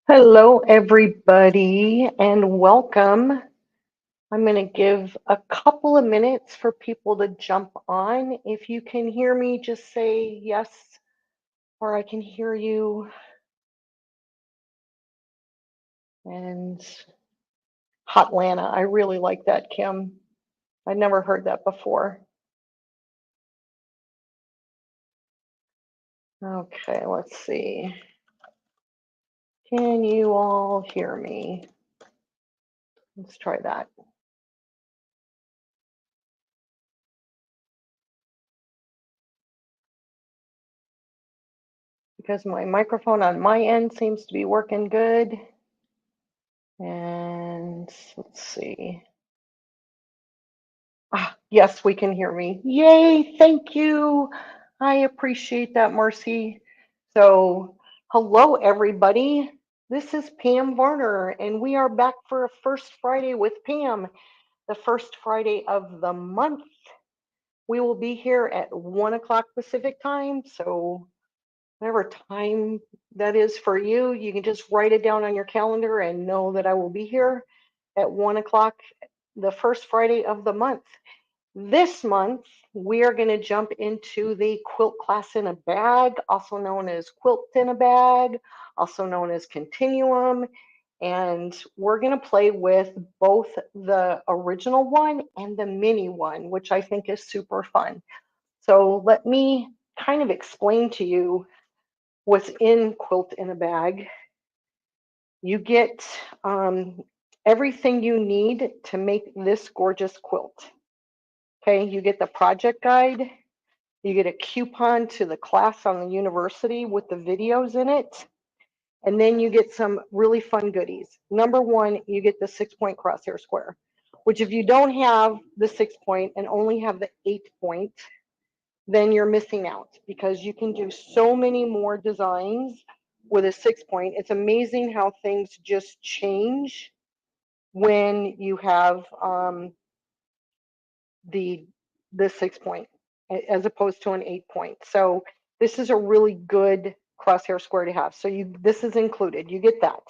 Hello, everybody, and welcome. I'm going to give a couple of minutes for people to jump on. If you can hear me, just say yes, or I can hear you. And Hotlanta, I really like that, Kim. I never heard that before. Okay, let's see. Can you all hear me? Let's try that. Because my microphone on my end seems to be working good. And let's see. Yes, we can hear me. Yay, thank you. I appreciate that, Marcy. So, hello, everybody. This is Pam Varner, and we are back for a First Friday with Pam, the first Friday of the month. We will be here at 1 o'clock Pacific time. So, whatever time that is for you, you can just write it down on your calendar and know that I will be here at 1 o'clock the first Friday of the month. This month, we are going to jump into the quilt class in a bag, also known as quilt in a bag, also known as continuum. And we're going to play with both the original one and the mini one, which I think is super fun. So let me kind of explain to you what's in quilt in a bag. You get everything you need to make this gorgeous quilt. Okay, you get the project guide, you get a coupon to the class on the university with the videos in it, and then you get some really fun goodies. Number one, you get the 6-point crosshair square, which if you don't have the 6-point and only have the 8-point, then you're missing out because you can do so many more designs with a 6-point. It's amazing how things just change when you have the 6-point as opposed to an 8-point. So this is a really good crosshair square to have. So this is included. You get that.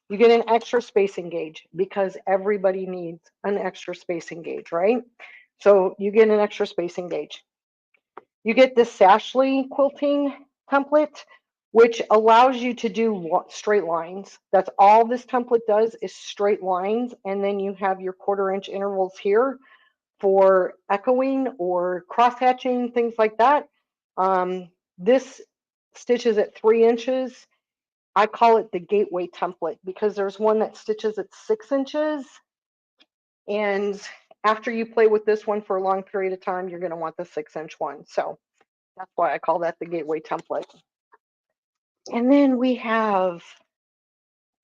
You get an extra spacing gauge because everybody needs an extra spacing gauge, right? So you get an extra spacing gauge. You get the Sashly quilting template, which allows you to do straight lines. That's all this template does is straight lines. And then you have your 1/4 inch intervals here for echoing or cross hatching, things like that. This stitches at 3 inches. I call it the gateway template because there's one that stitches at 6 inches. And after you play with this one for a long period of time, you're going to want the 6-inch one. So that's why I call that the gateway template. And then we have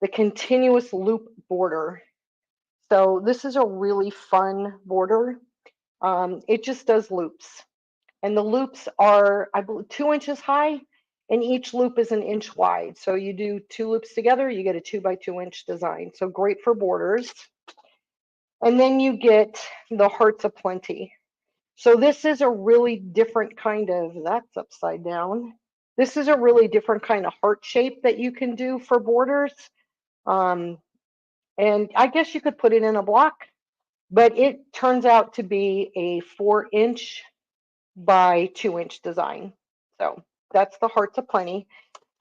the continuous loop border. So this is a really fun border. It just does loops. And the loops are, I believe, 2 inches high, and each loop is 1 inch wide. So you do 2 loops together, you get a 2 by 2 inch design. So great for borders. And then you get the Hearts of Plenty. So this is a really different kind of, that's upside down. This is a really different kind of heart shape that you can do for borders. And I guess you could put it in a block, but it turns out to be a 4-inch by 2-inch design. So that's the Hearts of Plenty.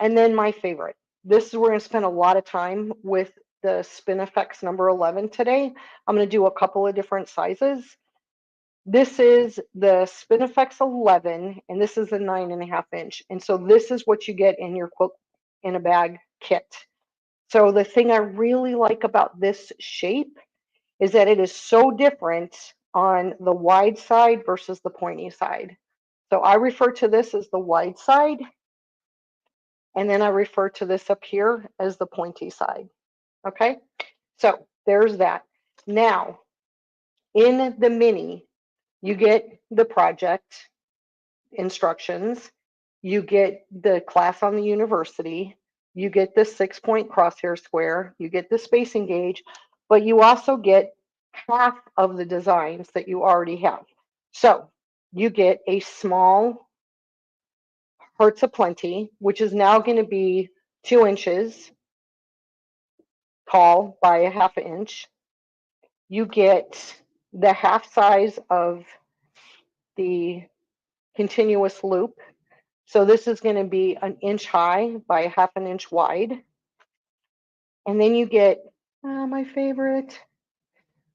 And then my favorite. This is where we're going to spend a lot of time with the Spin-E-Fex number 11 today. I'm going to do a couple of different sizes. This is the Spin-E-Fex 11, and this is a 9.5 inch. And so this is what you get in your quilt in a bag kit. So the thing I really like about this shape is that it is so different on the wide side versus the pointy side. So I refer to this as the wide side, and then I refer to this up here as the pointy side. Okay, so there's that. Now, in the mini, you get the project instructions, you get the class on the university, you get the 6-point crosshair square, you get the spacing gauge, but you also get half of the designs that you already have. So you get a small Hearts of Plenty, which is now going to be 2 inches tall by a half inch. You get the half size of the continuous loop. So this is going to be an inch high by a half an inch wide. And then you get my favorite,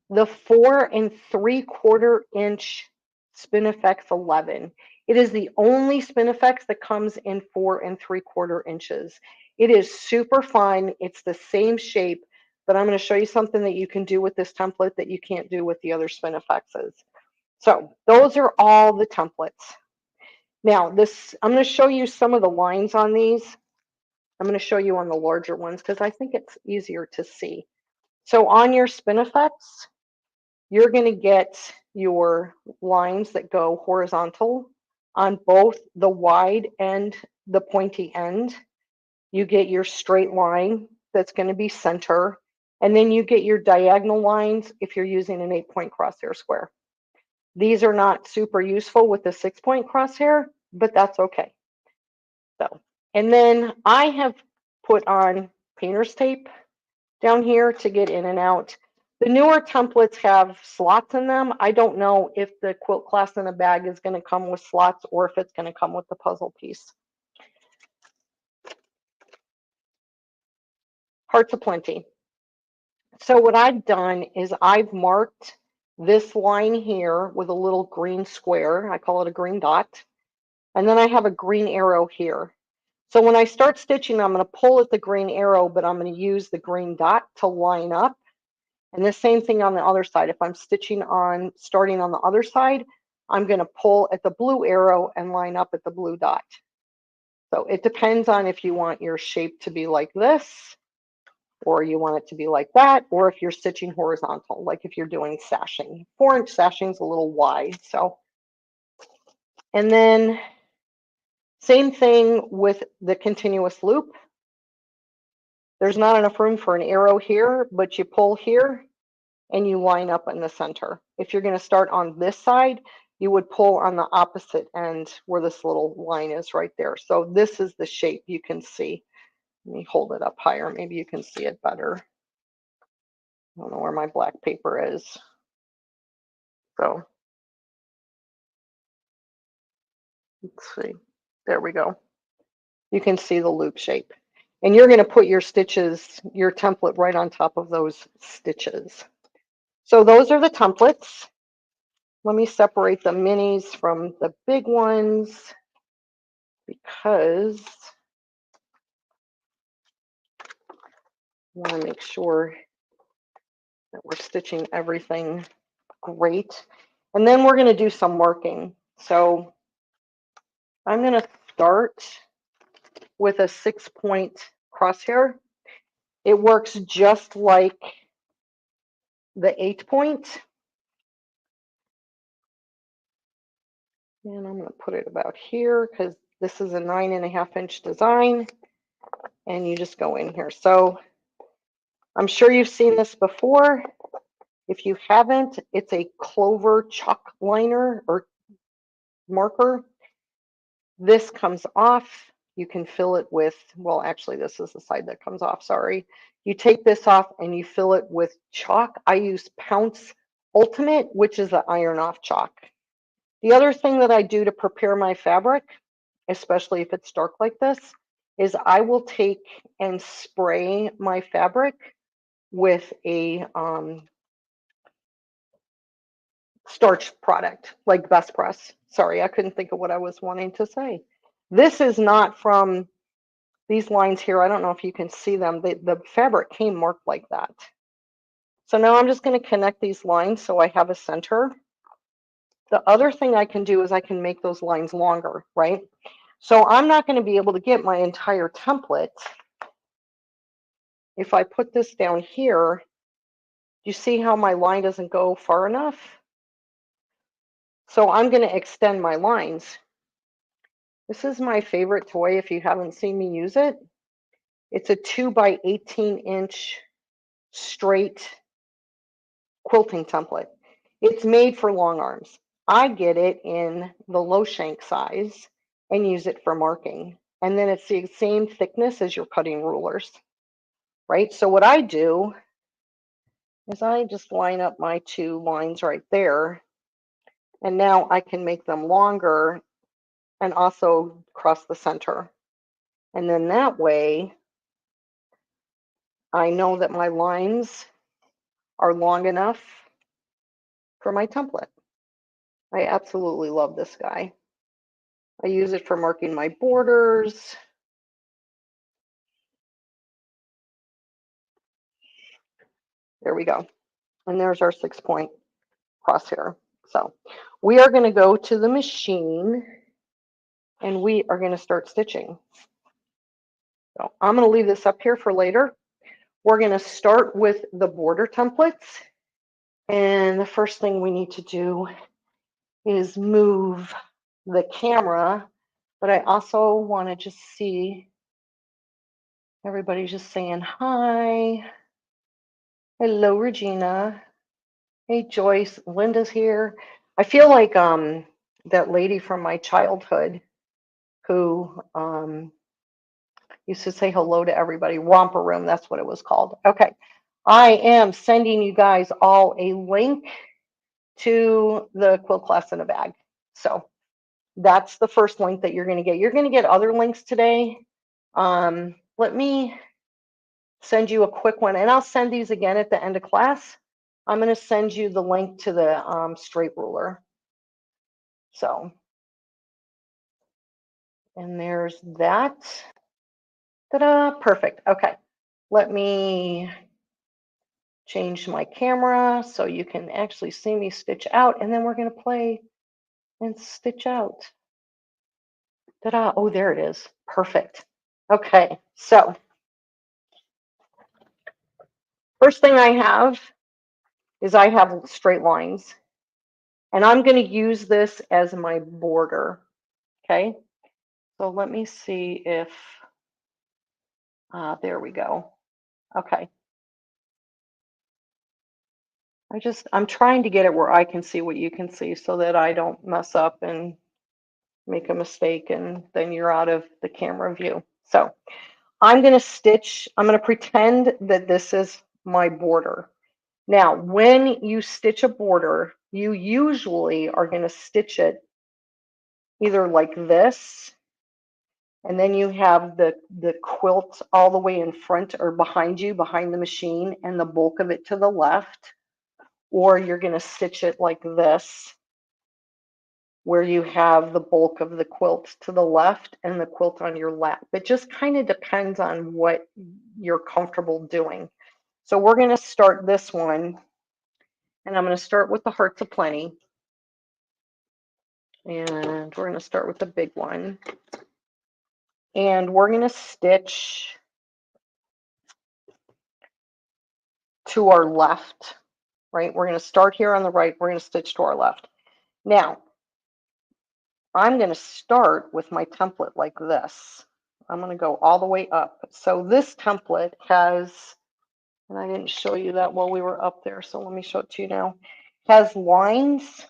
the 4 3/4 inch Spin-E-Fex 11. It is the only Spin-E-Fex that comes in 4 3/4 inches. It is super fun. It's the same shape, but I'm going to show you something that you can do with this template that you can't do with the other Spin-E-Fexes. So those are all the templates. Now I'm going to show you some of the lines on these. I'm going to show you on the larger ones because I think it's easier to see. So on your Spin-E-Fex, you're going to get your lines that go horizontal on both the wide and the pointy end. You get your straight line that's going to be center, and then you get your diagonal lines if you're using an 8-point crosshair square. These are not super useful with the 6-point crosshair, but that's okay. So, and then I have put on painter's tape down here to get in and out. The newer templates have slots in them. I don't know if the quilt class in a bag is going to come with slots or if it's going to come with the puzzle piece. Hearts Aplenty. So what I've done is I've marked this line here with a little green square. I call it a green dot. And then I have a green arrow here. So when I start stitching, I'm going to pull at the green arrow, but I'm going to use the green dot to line up. And the same thing on the other side. If I'm starting on the other side, I'm going to pull at the blue arrow and line up at the blue dot. So it depends on if you want your shape to be like this, or you want it to be like that, or if you're stitching horizontal, like if you're doing sashing. 4-inch sashing is a little wide. So, and then same thing with the continuous loop. There's not enough room for an arrow here, but you pull here and you line up in the center. If you're going to start on this side, you would pull on the opposite end where this little line is right there. So this is the shape you can see. Let me hold it up higher. Maybe you can see it better. I don't know where my black paper is. So let's see. There we go. You can see the loop shape. And you're going to put your stitches, your template right on top of those stitches. So those are the templates. Let me separate the minis from the big ones because I want to make sure that we're stitching everything great. And then we're going to do some marking. So I'm going to start with a 6-point crosshair. It works just like the 8-point. And I'm going to put it about here because this is a 9.5-inch design. And you just go in here. So I'm sure you've seen this before. If you haven't, it's a clover chalk liner or marker. This comes off. You can fill it with, well, actually, this is the side that comes off, sorry. You take this off and you fill it with chalk. I use Pounce Ultimate, which is the iron off chalk. The other thing that I do to prepare my fabric, especially if it's dark like this, is I will take and spray my fabric with a starch product like Best Press. Sorry, I couldn't think of what I was wanting to say. This is not from these lines here. I don't know if you can see them. The fabric came marked like that. So now I'm just going to connect these lines so I have a center. The other thing I can do is I can make those lines longer, right? So I'm not going to be able to get my entire template. If I put this down here, you see how my line doesn't go far enough? So I'm going to extend my lines. This is my favorite toy if you haven't seen me use it. It's a 2 by 18-inch straight quilting template. It's made for long arms. I get it in the low shank size and use it for marking. And then it's the same thickness as your cutting rulers, right? So what I do is I just line up my 2 lines right there, and now I can make them longer and also cross the center. And then that way, I know that my lines are long enough for my template. I absolutely love this guy. I use it for marking my borders. There we go. And there's our 6-point crosshair. So we are going to go to the machine and we are going to start stitching. So I'm going to leave this up here for later. We're going to start with the border templates. And the first thing we need to do is move the camera, but I also want to just see everybody just saying hi. Hello, Regina. Hey, Joyce. Linda's here. I feel like that lady from my childhood who used to say hello to everybody. Romper Room, that's what it was called. Okay. I am sending you guys all a link to the quilt class in a bag. So that's the first link that you're going to get. You're going to get other links today. Let me send you a quick one, and I'll send these again at the end of class. I'm going to send you the link to the straight ruler. So, and there's that. Ta-da, perfect. Okay, let me change my camera so you can actually see me stitch out, and then we're going to play and stitch out. Ta-da, oh, there it is. Perfect. Okay, so first thing I have is I have straight lines, and I'm going to use this as my border. Okay, so let me see if, there we go. Okay. I'm trying to get it where I can see what you can see so that I don't mess up and make a mistake and then you're out of the camera view. So I'm going to pretend that this is my border. Now, when you stitch a border, you usually are going to stitch it either like this, and then you have the quilt all the way in front or behind you, behind the machine, and the bulk of it to the left, or you're going to stitch it like this, where you have the bulk of the quilt to the left and the quilt on your lap. It just kind of depends on what you're comfortable doing. So we're going to start this one, and I'm going to start with the Hearts of Plenty. And we're going to start with the big one. And we're going to stitch to our left, right? We're going to start here on the right. We're going to stitch to our left. Now, I'm going to start with my template like this. I'm going to go all the way up. So this template has, and I didn't show you that while we were up there, so let me show it to you now, has lines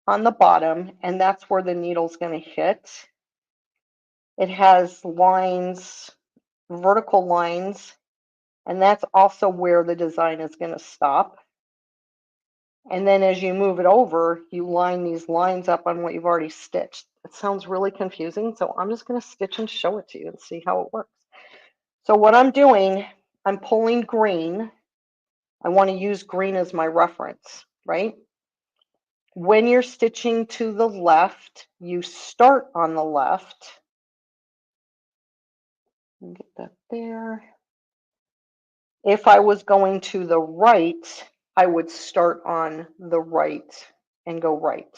on the bottom, and that's where the needle's going to hit. It has lines, vertical lines, and that's also where the design is going to stop. And then as you move it over, you line these lines up on what you've already stitched. It sounds really confusing, so I'm just going to stitch and show it to you and see how it works. So what I'm doing, I'm pulling green. I want to use green as my reference, right? When you're stitching to the left, you start on the left. Get that there. If I was going to the right, I would start on the right and go right.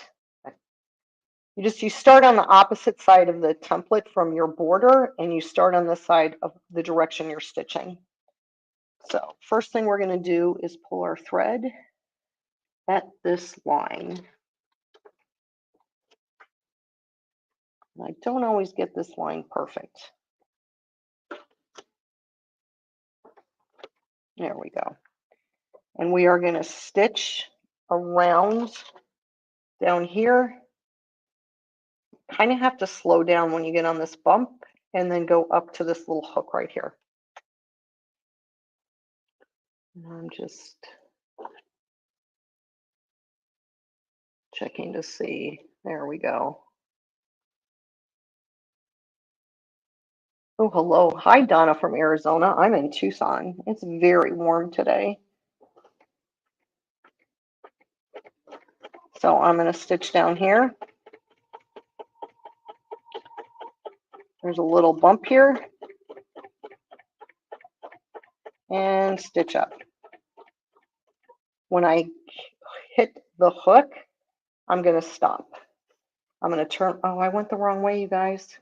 You start on the opposite side of the template from your border, and you start on the side of the direction you're stitching. So first thing we're going to do is pull our thread at this line. I don't always get this line perfect. There we go. And we are going to stitch around down here. Kind of have to slow down when you get on this bump and then go up to this little hook right here. And I'm just checking to see. There we go. Oh, hello. Hi, Donna from Arizona. I'm in Tucson. It's very warm today. So I'm going to stitch down here. There's a little bump here. And stitch up. When I hit the hook, I'm going to stop. I'm going to turn. Oh, I went the wrong way, you guys.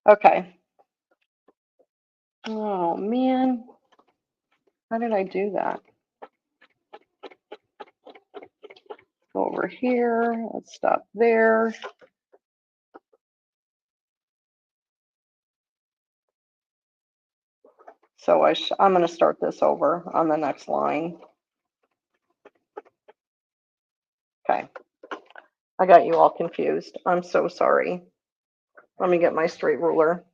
Okay. Oh, man. How did I do that? Go over here. Let's stop there. So I'm going to start this over on the next line. Okay. I got you all confused. I'm so sorry. Let me get my straight ruler.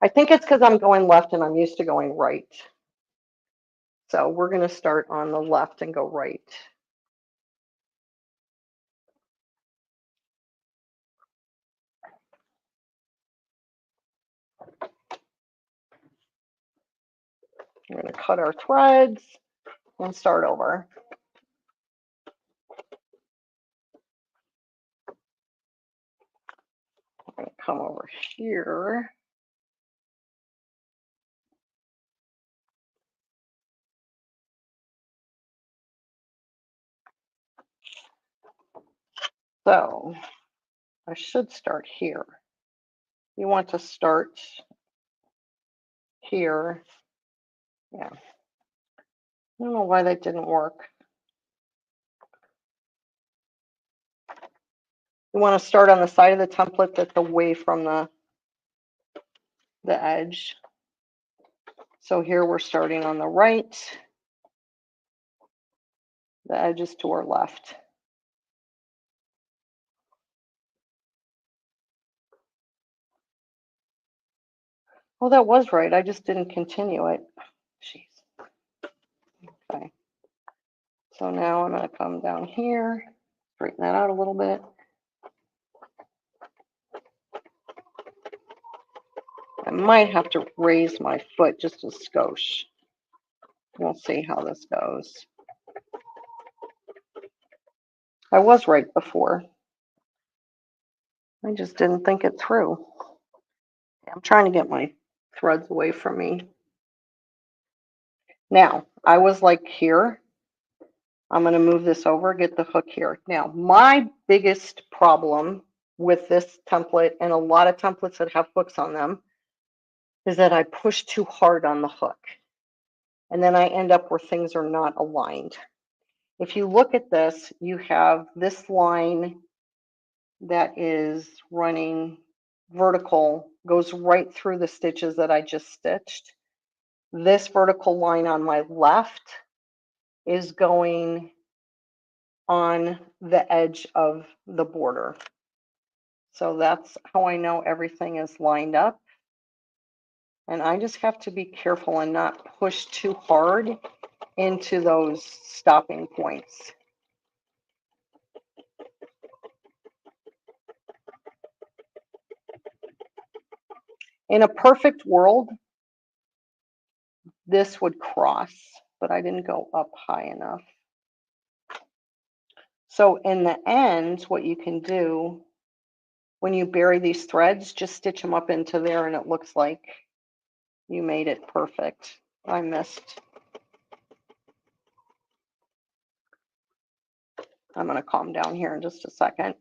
I think it's because I'm going left and I'm used to going right. So we're going to start on the left and go right. We're going to cut our threads and start over. I'm going to come over here. So I should start here. You want to start here. Yeah. I don't know why that didn't work. You want to start on the side of the template that's away from the edge. So here we're starting on the right. The edge is to our left. Oh, that was right. I just didn't continue it. Jeez. Okay. So now I'm going to come down here, straighten that out a little bit. I might have to raise my foot just a skosh. We'll see how this goes. I was right before. I just didn't think it through. I'm trying to get my threads away from me. Now, I was like here. I'm going to move this over, get the hook here. Now, my biggest problem with this template and a lot of templates that have hooks on them is that I push too hard on the hook. And then I end up where things are not aligned. If you look at this, you have this line that is running vertical, goes right through the stitches that I just stitched. This vertical line on my left is going on the edge of the border. So that's how I know everything is lined up. And I just have to be careful and not push too hard into those stopping points. In a perfect world, this would cross, but I didn't go up high enough. So in the end, what you can do when you bury these threads, just stitch them up into there and it looks like you made it perfect. I missed. I'm going to calm down here in just a second.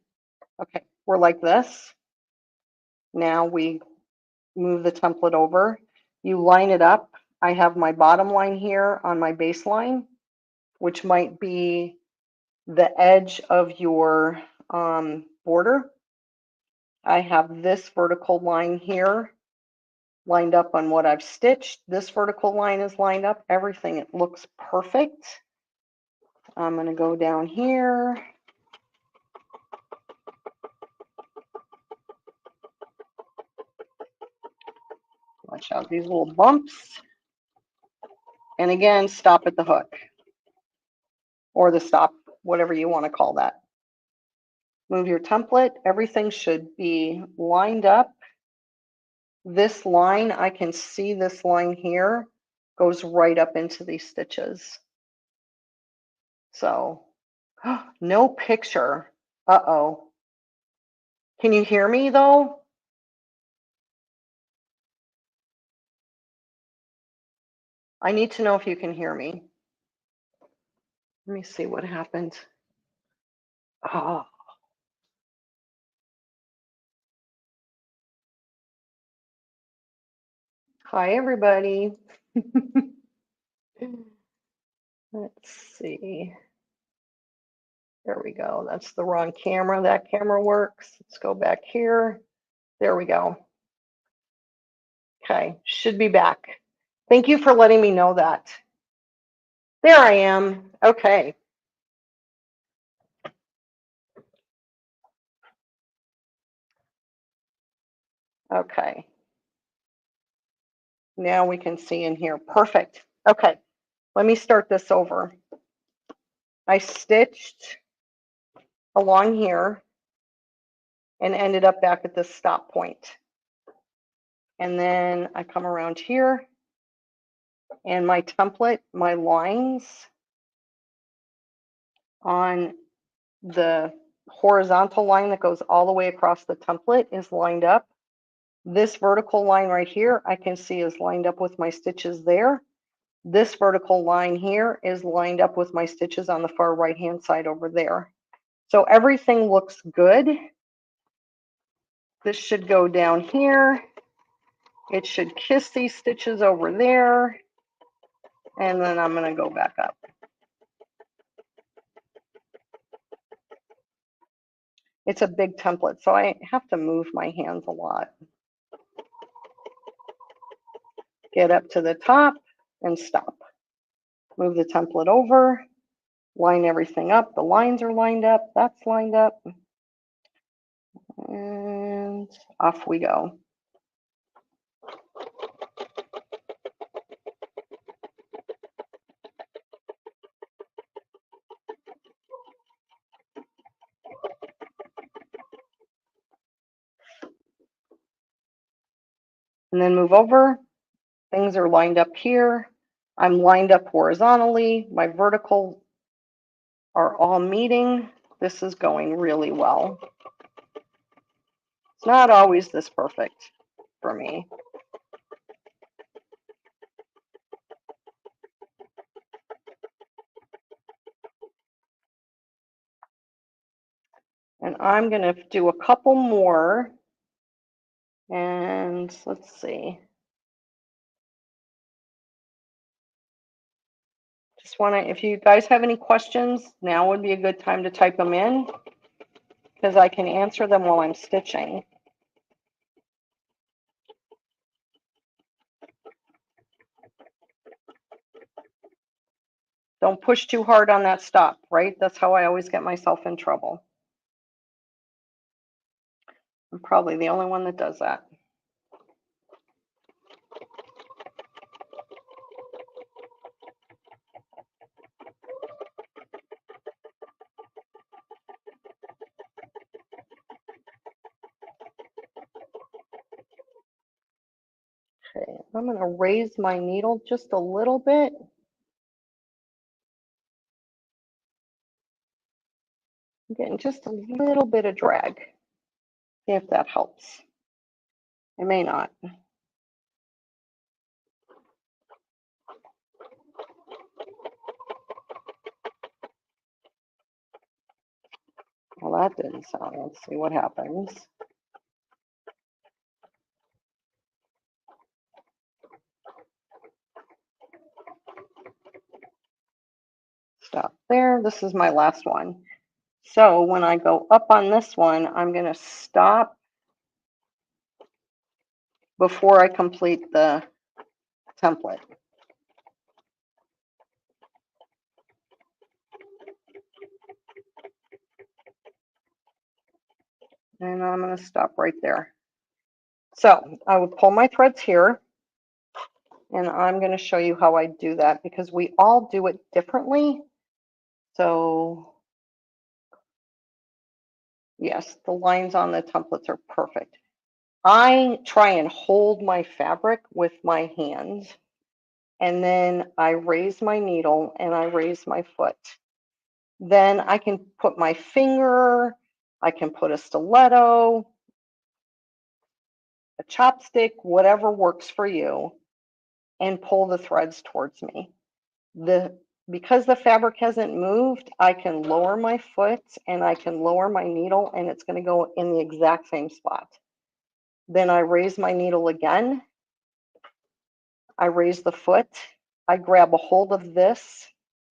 Okay, we're like this. Now we move the template over. You line it up. I have my bottom line here on my baseline, which might be the edge of your border. I have this vertical line here lined up on what I've stitched. This vertical line is lined up. Everything, it looks perfect. I'm going to go down here. out these little bumps. And again, stop at the hook or the stop, whatever you want to call that. Move your template. Everything should be lined up. This line, I can see this line here goes right up into these stitches. So, no picture. Uh-oh. Can you hear me though? I need to know if you can hear me. Let me see what happened. Oh. Hi, everybody. Let's see. There we go. That's the wrong camera. That camera works. Let's go back here. There we go. Okay, should be back. Thank you for letting me know that. There I am. Okay. Okay. Now we can see in here. Perfect. Okay, let me start this over. I stitched along here and ended up back at this stop point. And then I come around here and my template, my lines on the horizontal line that goes all the way across the template is lined up. This vertical line right here, I can see is lined up with my stitches there. This vertical line here is lined up with my stitches on the far right-hand side over there. So everything looks good. This should go down here. It should kiss these stitches over there. And then I'm going to go back up. It's a big template, so I have to move my hands a lot. Get up to the top and stop. Move the template over, line everything up. The lines are lined up, that's lined up. And off we go. And then move over. Things are lined up here. I'm lined up horizontally. My vertical are all meeting. This is going really well. It's not always this perfect for me. And I'm going to do a couple more. And let's see. Just want to, if you guys have any questions, now would be a good time to type them in because I can answer them while I'm stitching. Don't push too hard on that stop, right? That's how I always get myself in trouble. I'm probably the only one that does that. Okay, I'm going to raise my needle just a little bit. I'm getting just a little bit of drag. See if that helps. It may not. Well, that didn't sound. Let's see what happens. Stop there. This is my last one. So when I go up on this one, I'm going to stop before I complete the template. And I'm going to stop right there. So I would pull my threads here. And I'm going to show you how I do that because we all do it differently. So yes, the lines on the templates are perfect. I try and hold my fabric with my hands, and then I raise my needle and I raise my foot. Then I can put my finger, I can put a stiletto, a chopstick, whatever works for you, and pull the threads towards me. Because the fabric hasn't moved, I can lower my foot and I can lower my needle, and it's going to go in the exact same spot. Then I raise my needle again. I raise the foot. I grab a hold of this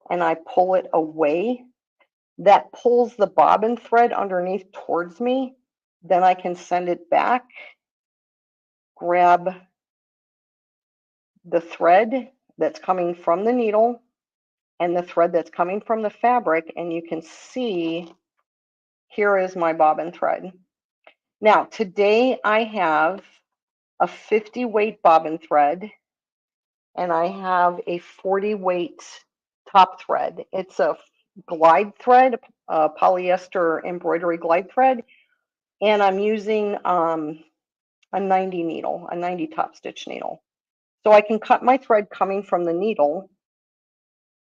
and I pull it away. That pulls the bobbin thread underneath towards me. Then I can send it back, grab the thread that's coming from the needle and the thread that's coming from the fabric, and you can see here is my bobbin thread. Now, today I have a 50 weight bobbin thread and I have a 40 weight top thread. It's a glide thread, a polyester embroidery glide thread, and I'm using a 90 needle, a 90 top stitch needle. So I can cut my thread coming from the needle.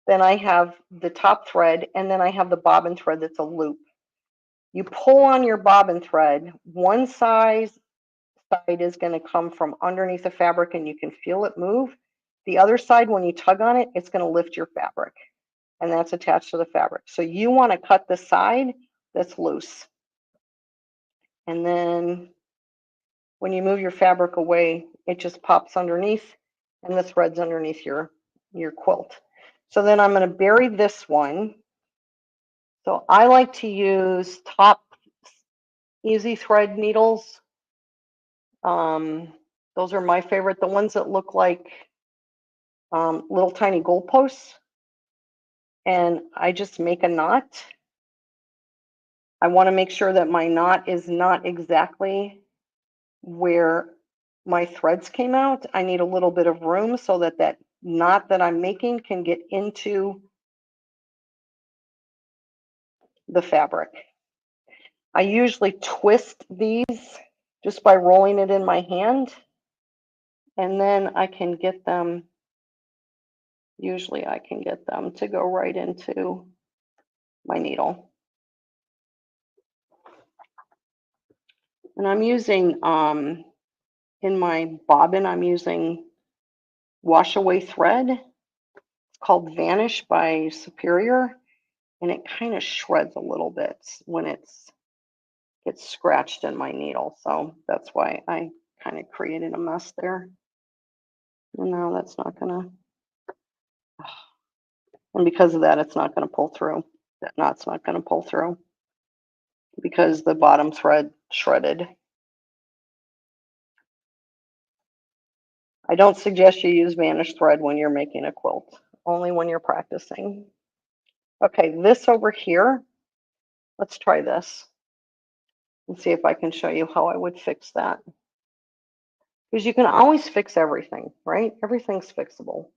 Then I have the top thread, and then I have the bobbin thread that's a loop. You pull on your bobbin thread, one side is going to come from underneath the fabric and you can feel it move. The other side, when you tug on it, it's going to lift your fabric, and that's attached to the fabric. So you want to cut the side that's loose. And then when you move your fabric away, it just pops underneath and the thread's underneath your quilt. So then I'm going to bury this one. So I like to use top easy thread needles. Those are my favorite, the ones that look like little tiny goalposts. And I just make a knot. I want to make sure that my knot is not exactly where my threads came out. I need a little bit of room so that that knot that I'm making can get into the fabric. I usually twist these just by rolling it in my hand, and then I can get them, usually I can get them to go right into my needle. And I'm using, in my bobbin, I'm using wash away thread. It's called Vanish by Superior, and it kind of shreds a little bit when it gets scratched in my needle. So that's why I kind of created a mess there. And now that's not gonna, and because of that, it's not gonna pull through. That knot's not gonna pull through because the bottom thread shredded. I don't suggest you use Vanish thread when you're making a quilt, only when you're practicing. Okay, this over here, let's try this and see if I can show you how I would fix that. Because you can always fix everything, right? Everything's fixable.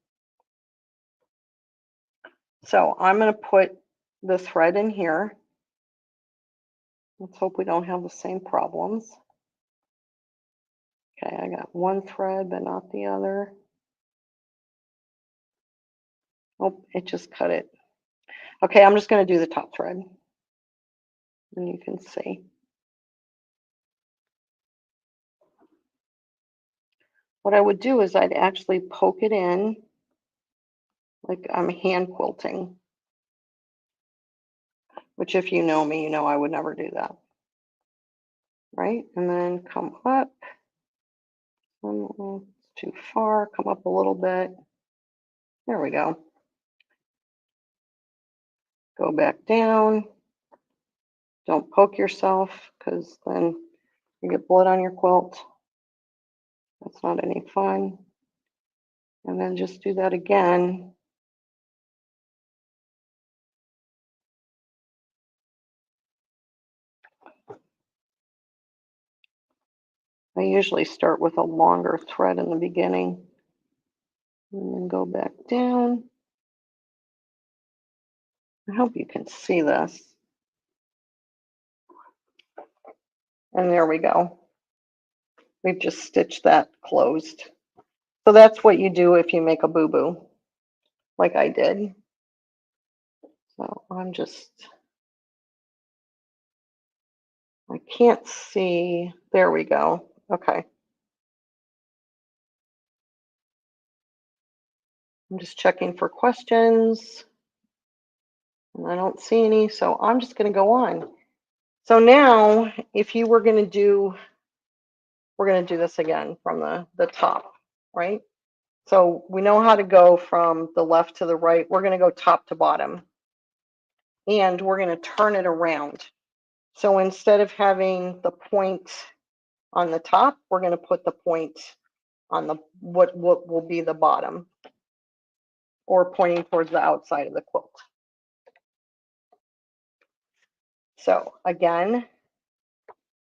So I'm going to put the thread in here. Let's hope we don't have the same problems. Okay, I got one thread, but not the other. Oh, it just cut it. Okay, I'm just going to do the top thread. And you can see. What I would do is I'd actually poke it in like I'm hand quilting. Which if you know me, you know I would never do that. Right? And then come up. It's too far. Come up a little bit. There we go. Go back down. Don't poke yourself because then you get blood on your quilt. That's not any fun. And then just do that again. I usually start with a longer thread in the beginning. And then go back down. I hope you can see this. And there we go. We've just stitched that closed. So that's what you do if you make a boo-boo, like I did. So I can't see. There we go. Okay. I'm just checking for questions. And I don't see any, so I'm just going to go on. So now, if you were going to do, we're going to do this again from the top, right? So we know how to go from the left to the right. We're going to go top to bottom. And we're going to turn it around. So instead of having the point on the top, we're going to put the point on the what will be the bottom, or pointing towards the outside of the quilt. So again,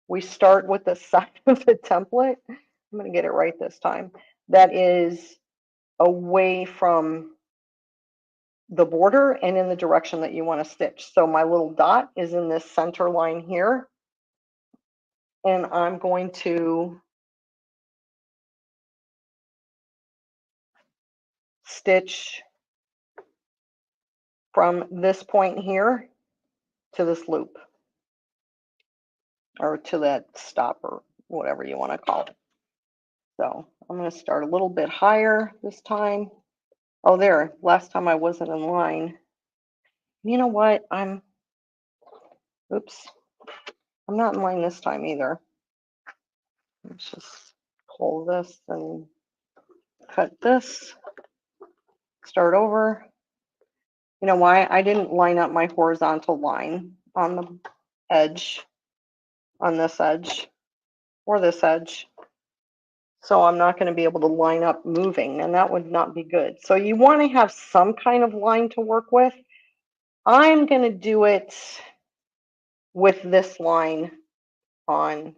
we start with the side of the template. I'm going to get it right this time. That is away from the border and in the direction that you want to stitch. So my little dot is in this center line here. And I'm going to stitch from this point here to this loop, or to that stop, or whatever you want to call it. So I'm going to start a little bit higher this time. Oh, there, last time I wasn't in line. You know what? Oops, I'm not in line this time either. Let's just pull this and cut this, start over. You know why? I didn't line up my horizontal line on the edge, on this edge, or this edge. So I'm not going to be able to line up moving, and that would not be good. So you want to have some kind of line to work with. I'm going to do it with this line on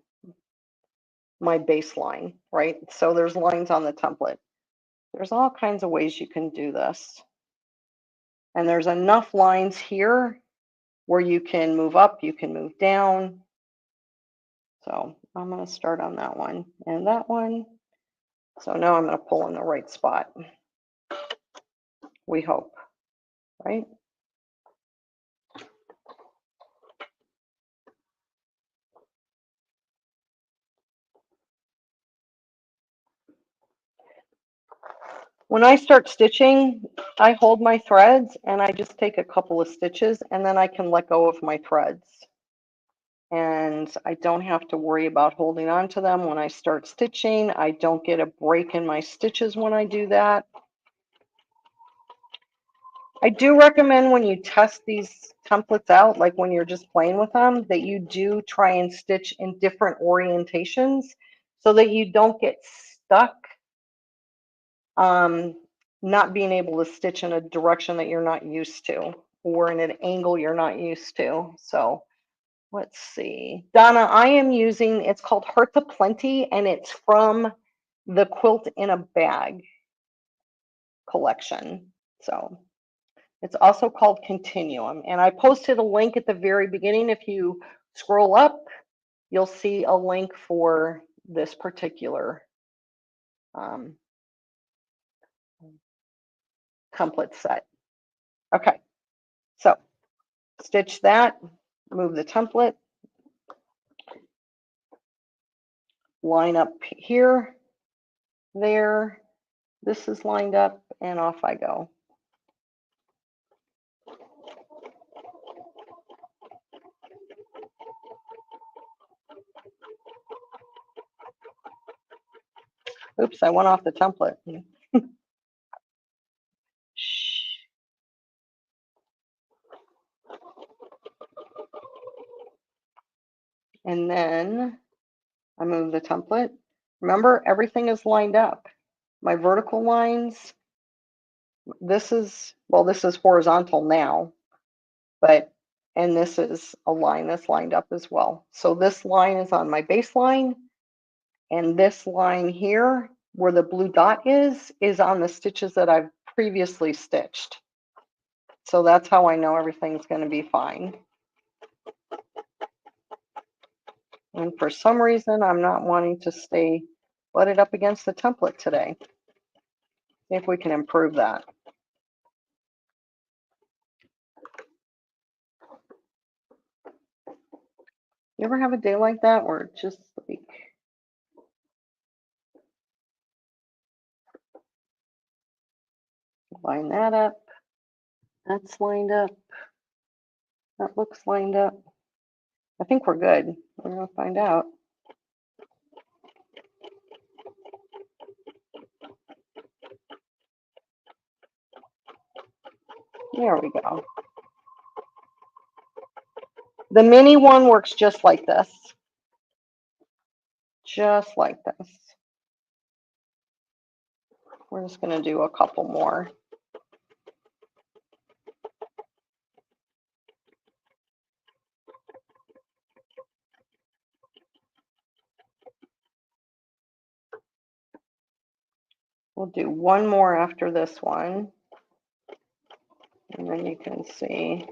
my baseline, right? So there's lines on the template. There's all kinds of ways you can do this. And there's enough lines here where you can move up, you can move down. So I'm going to start on that one and that one. So now I'm going to pull in the right spot. We hope, right? When I start stitching, I hold my threads and I just take a couple of stitches, and then I can let go of my threads. And I don't have to worry about holding on to them when I start stitching. I don't get a break in my stitches when I do that. I do recommend when you test these templates out, like when you're just playing with them, that you do try and stitch in different orientations so that you don't get stuck not being able to stitch in a direction that you're not used to, or in an angle you're not used to. So let's see. Donna, I am using, it's called Hearts of Plenty, and it's from the Quilt in a Bag collection. So it's also called Continuum. And I posted a link at the very beginning. If you scroll up, you'll see a link for this particular template set. Okay, so stitch that, move the template, line up here, there, this is lined up, and off I go. Oops, I went off the template. And then I move the template. Remember, everything is lined up. My vertical lines, this is horizontal now, and this is a line that's lined up as well. So this line is on my baseline, and this line here, where the blue dot is on the stitches that I've previously stitched. So that's how I know everything's going to be fine. And for some reason, I'm not wanting to stay butted up against the template today. See if we can improve that. You ever have a day like that where it's just like, line that up, that's lined up, that looks lined up. I think we're good. We're going to find out. There we go. The mini one works just like this. Just like this. We're just going to do a couple more. We'll do one more after this one. And then you can see.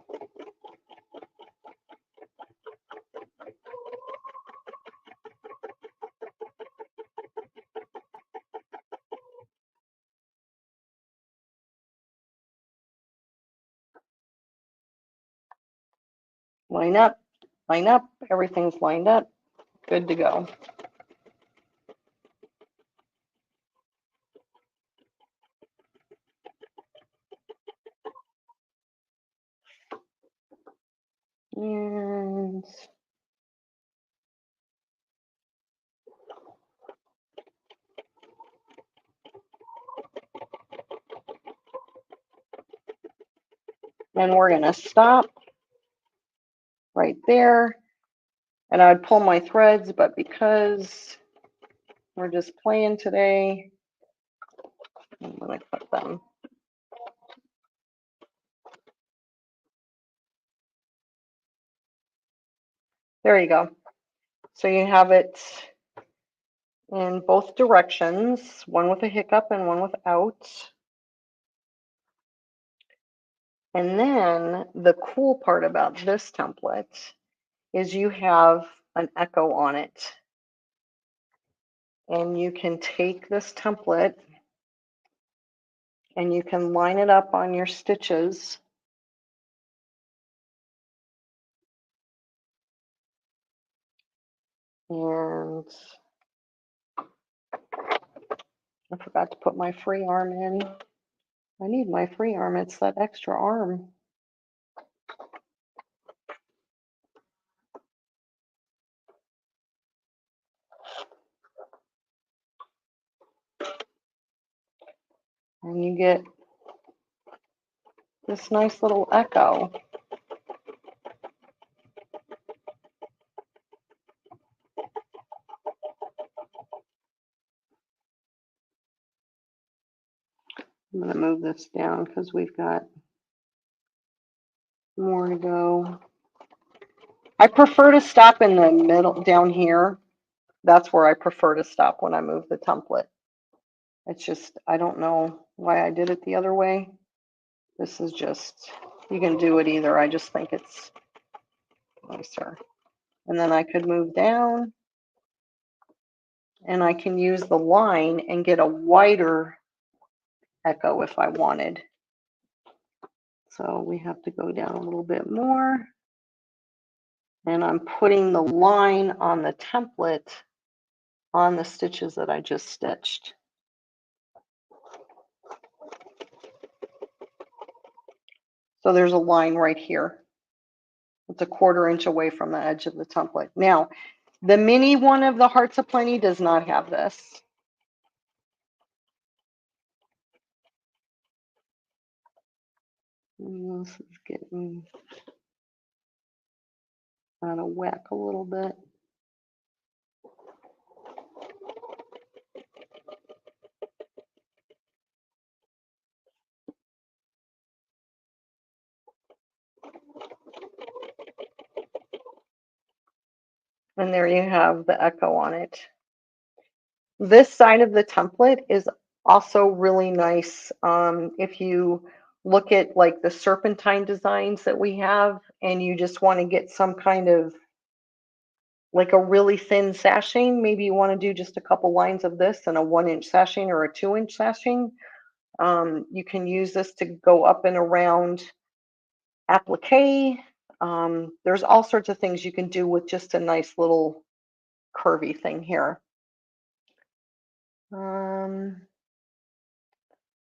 Line up, everything's lined up, good to go. And then we're going to stop right there. And I'd pull my threads, but because we're just playing today, I'm going to cut them. There you go. So you have it in both directions, one with a hiccup and one without. And then the cool part about this template is you have an echo on it. And you can take this template and you can line it up on your stitches. And I forgot to put my free arm in. I need my free arm. It's that extra arm. And you get this nice little echo. I'm going to move this down because we've got more to go. I prefer to stop in the middle down here. That's where I prefer to stop when I move the template. It's just, I don't know why I did it the other way. This is just, you can do it either. I just think it's nicer. And then I could move down and I can use the line and get a wider echo if I wanted. So we have to go down a little bit more. And I'm putting the line on the template on the stitches that I just stitched. So there's a line right here. It's a 1/4 inch away from the edge of the template. Now, the mini one of the Hearts of Plenty does not have this. This is getting out of whack a little bit. And there you have the echo on it. This side of the template is also really nice. If you look at like the serpentine designs that we have and you just want to get some kind of like a really thin sashing, maybe you want to do just a couple lines of this and a 1-inch sashing or a 2-inch sashing. You can use this to go up and around applique. There's all sorts of things you can do with just a nice little curvy thing here.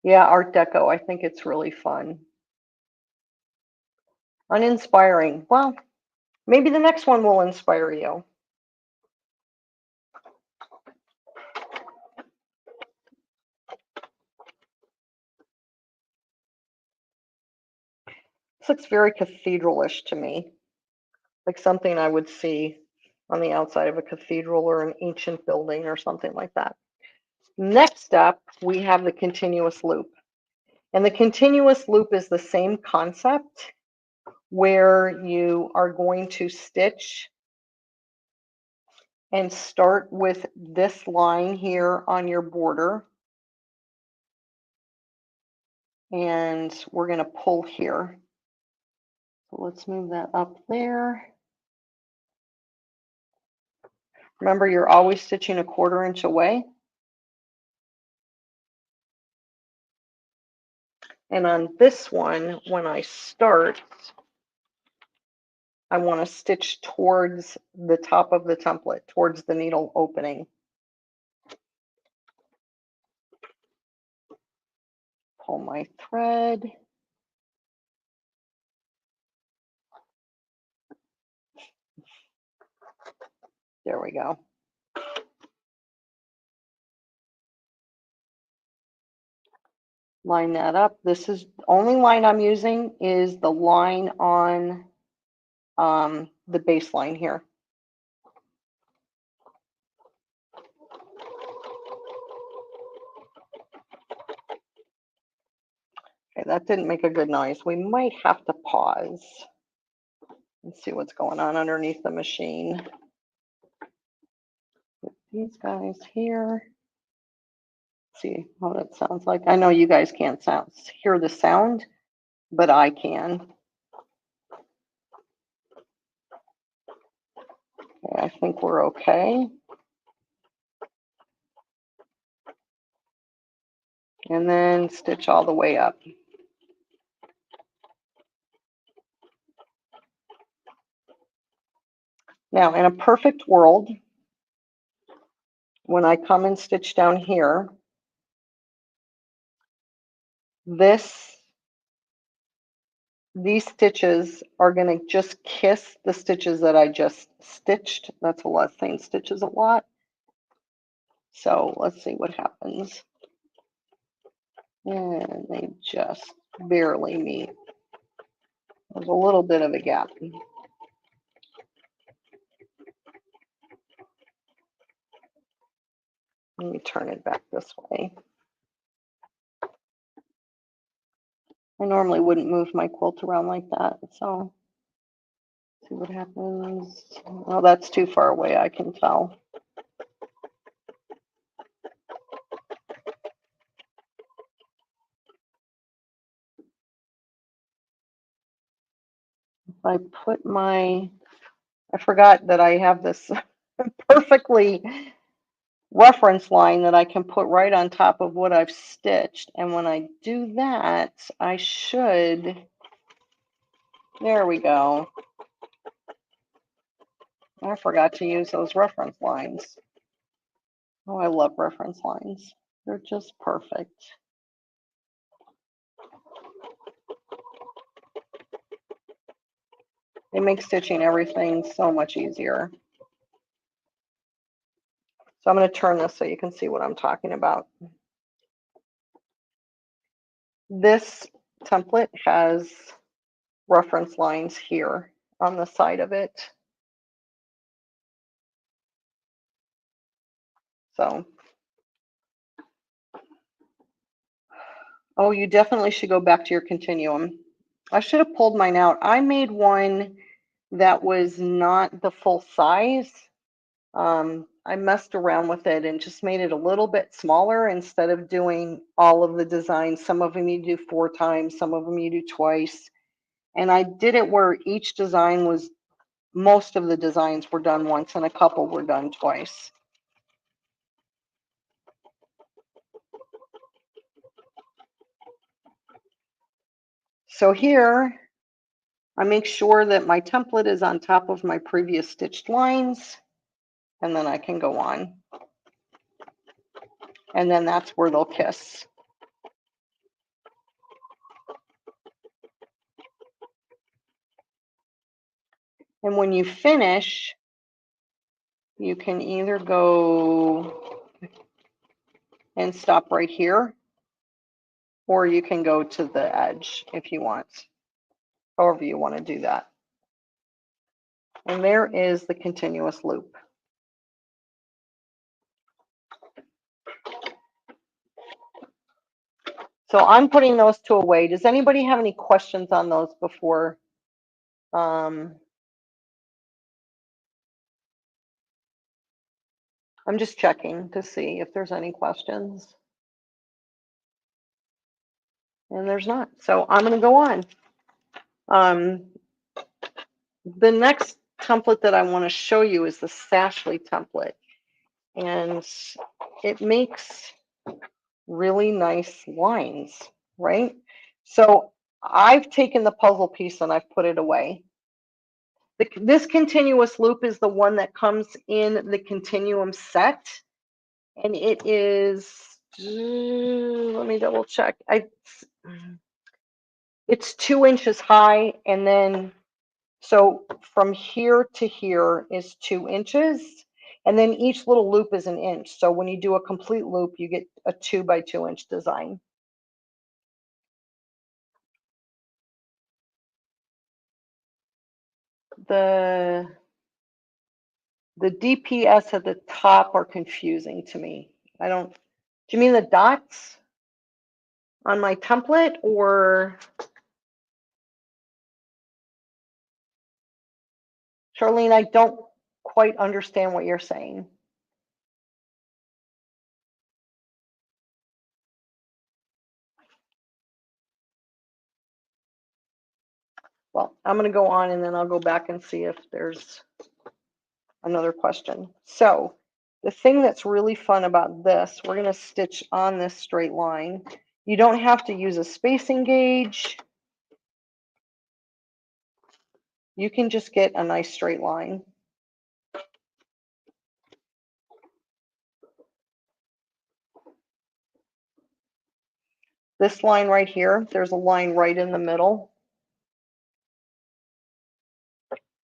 Yeah, Art Deco. I think it's really fun. Uninspiring. Well, maybe the next one will inspire you. This looks very cathedral-ish to me, like something I would see on the outside of a cathedral or an ancient building or something like that. Next up, we have the continuous loop. And the continuous loop is the same concept where you are going to stitch and start with this line here on your border. And we're going to pull here. So let's move that up there. Remember, you're always stitching a 1/4 inch away. And on this one, when I start, I want to stitch towards the top of the template, towards the needle opening. Pull my thread. There we go. Line that up. This is the only line I'm using is the line on the baseline here. Okay, that didn't make a good noise. We might have to pause and see what's going on underneath the machine. Put these guys here. See how that sounds like. I know you guys can't hear the sound, but I can. Okay, I think we're okay. And then stitch all the way up. Now, in a perfect world, when I come and stitch down here, these stitches are going to just kiss the stitches that I just stitched. That's a lot, saying stitches a lot. So let's see what happens. And they just barely meet. There's a little bit of a gap. Let me turn it back this way. I normally wouldn't move my quilt around like that, so see what happens. Oh, that's too far away, I can tell. If I put I forgot that I have this perfectly reference line that I can put right on top of what I've stitched. And when I do that, I should, there we go. I forgot to use those reference lines. Oh, I love reference lines. They're just perfect. They make stitching everything so much easier. So I'm going to turn this so you can see what I'm talking about. This template has reference lines here on the side of it. So, oh, you definitely should go back to your continuum. I should have pulled mine out. I made one that was not the full size. I messed around with it and just made it a little bit smaller instead of doing all of the designs. Some of them you do 4 times, some of them you do twice. And I did it where each design was, most of the designs were done once and a couple were done twice. So here, I make sure that my template is on top of my previous stitched lines, and then I can go on. And then that's where they'll kiss. And when you finish, you can either go and stop right here, or you can go to the edge if you want, however you want to do that. And there is the continuous loop. So I'm putting those two away. Does anybody have any questions on those before? I'm just checking to see if there's any questions. And there's not. So I'm going to go on. The next template that I want to show you is the Sashly template. And it makes really nice lines, right? So I've taken the puzzle piece and I've put it away. This continuous loop is the one that comes in the continuum set. And it is, let me double check. It's 2 inches high, and then so from here to here is 2 inches, and then each little loop is 1 inch. So when you do a complete loop, you get a 2 by 2 inch design. The DPS at the top are confusing to me. Do you mean the dots on my template, or? Charlene, I don't quite understand what you're saying. Well, I'm going to go on and then I'll go back and see if there's another question. So the thing that's really fun about this, we're going to stitch on this straight line. You don't have to use a spacing gauge. You can just get a nice straight line. This line right here, there's a line right in the middle.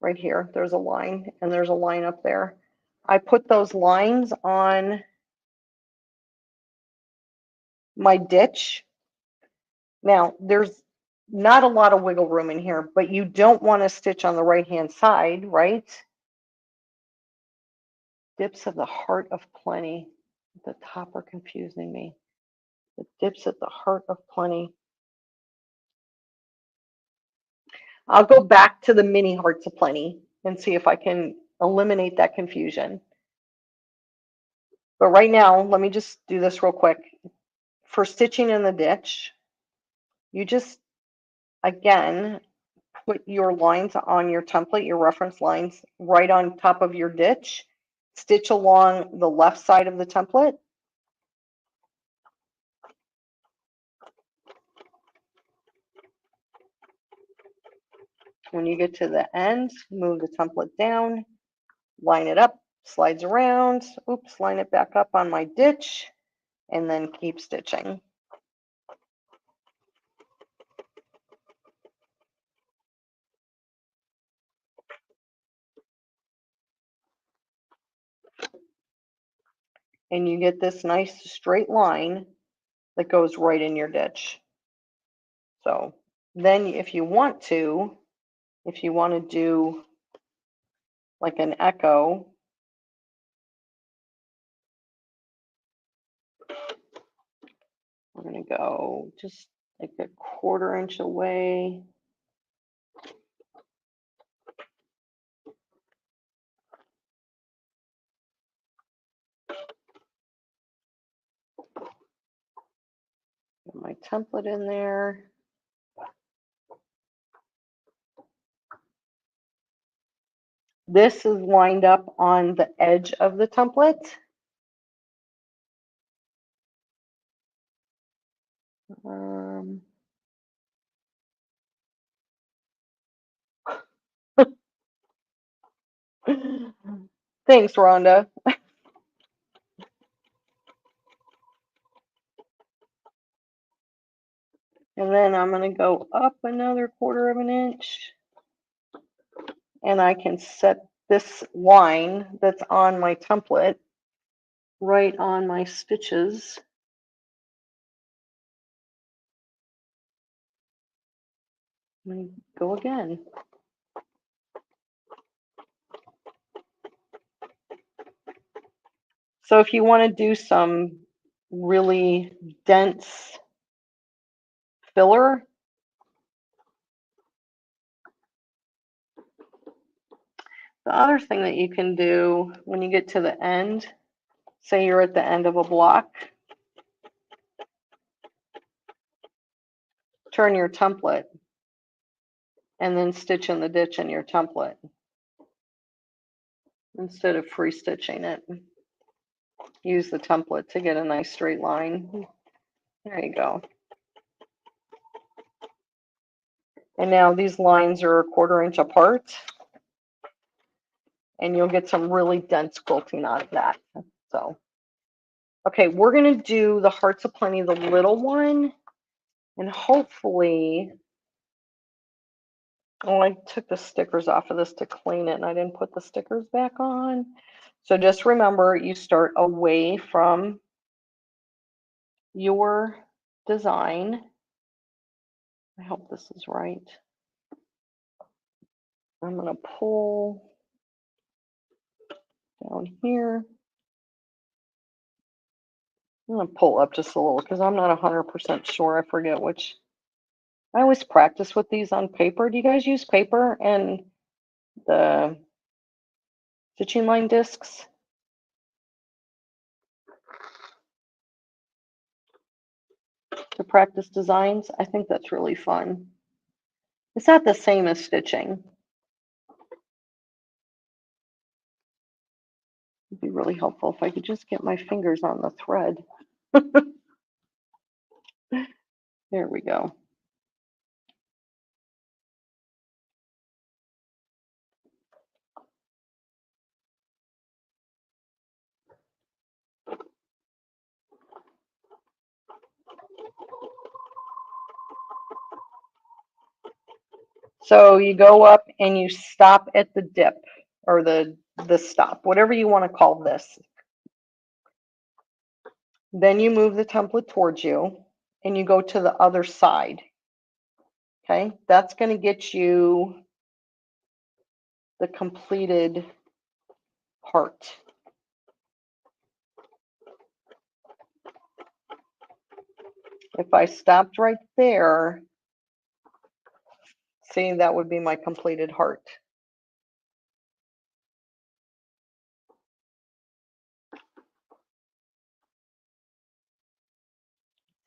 Right here, there's a line, and there's a line up there. I put those lines on my ditch. Now, there's not a lot of wiggle room in here, but you don't want to stitch on the right-hand side, right? Dips of the heart of plenty. At the top are confusing me. The dips at the heart of plenty. I'll go back to the mini hearts of plenty and see if I can eliminate that confusion. But right now, let me just do this real quick. For stitching in the ditch, you just, again, put your lines on your template, your reference lines, right on top of your ditch. Stitch along the left side of the template. When you get to the end, move the template down, line it up, slides around, oops, line it back up on my ditch, and then keep stitching. And you get this nice straight line that goes right in your ditch. So then if you want to do like an echo, we're going to go just like a 1/4 inch away. template in there. This is lined up on the edge of the template. Thanks, Rhonda. And then I'm going to go up another 1/4 of an inch. And I can set this line that's on my template right on my stitches. Let me go again. So if you want to do some really dense filler, the other thing that you can do when you get to the end, say you're at the end of a block, turn your template and then stitch in the ditch in your template instead of free stitching it. Use the template to get a nice straight line. There you go. And now these lines are 1/4 inch apart, and you'll get some really dense quilting out of that. So, okay, we're going to do the Hearts of Plenty, the little one, and hopefully, oh, I took the stickers off of this to clean it, and I didn't put the stickers back on. So just remember, you start away from your design. I hope this is right. I'm going to pull down here. I'm going to pull up just a little because I'm not 100% sure. I forget which. I always practice with these on paper. Do you guys use paper and the stitching line discs? To practice designs? I think that's really fun. It's not the same as stitching. It'd be really helpful if I could just get my fingers on the thread. There we go. So you go up and you stop at the dip or the stop, whatever you want to call this. Then you move the template towards you and you go to the other side. Okay, that's going to get you the completed part. If I stopped right there, see, that would be my completed heart.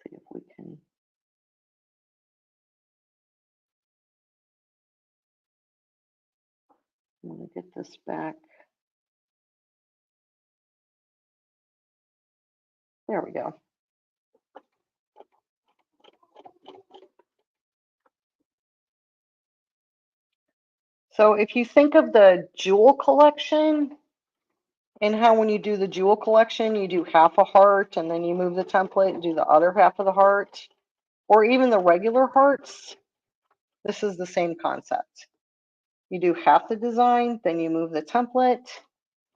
See if we can. I'm going to get this back. There we go. So if you think of the jewel collection and how when you do the jewel collection, you do half a heart and then you move the template and do the other half of the heart, or even the regular hearts, this is the same concept. You do half the design, then you move the template,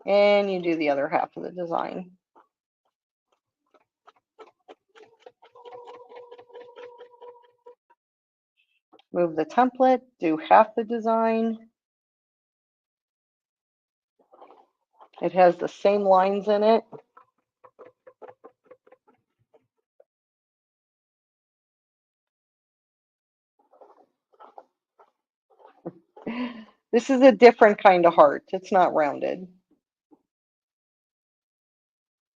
and you do the other half of the design. Move the template, do half the design. It has the same lines in it. This is a different kind of heart. It's not rounded.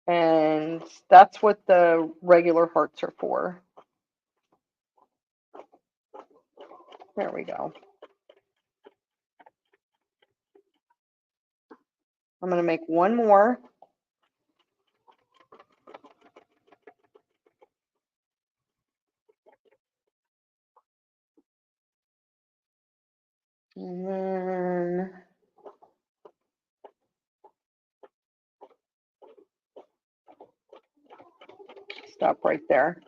And that's what the regular hearts are for. There we go. I'm going to make one more. And then stop right there.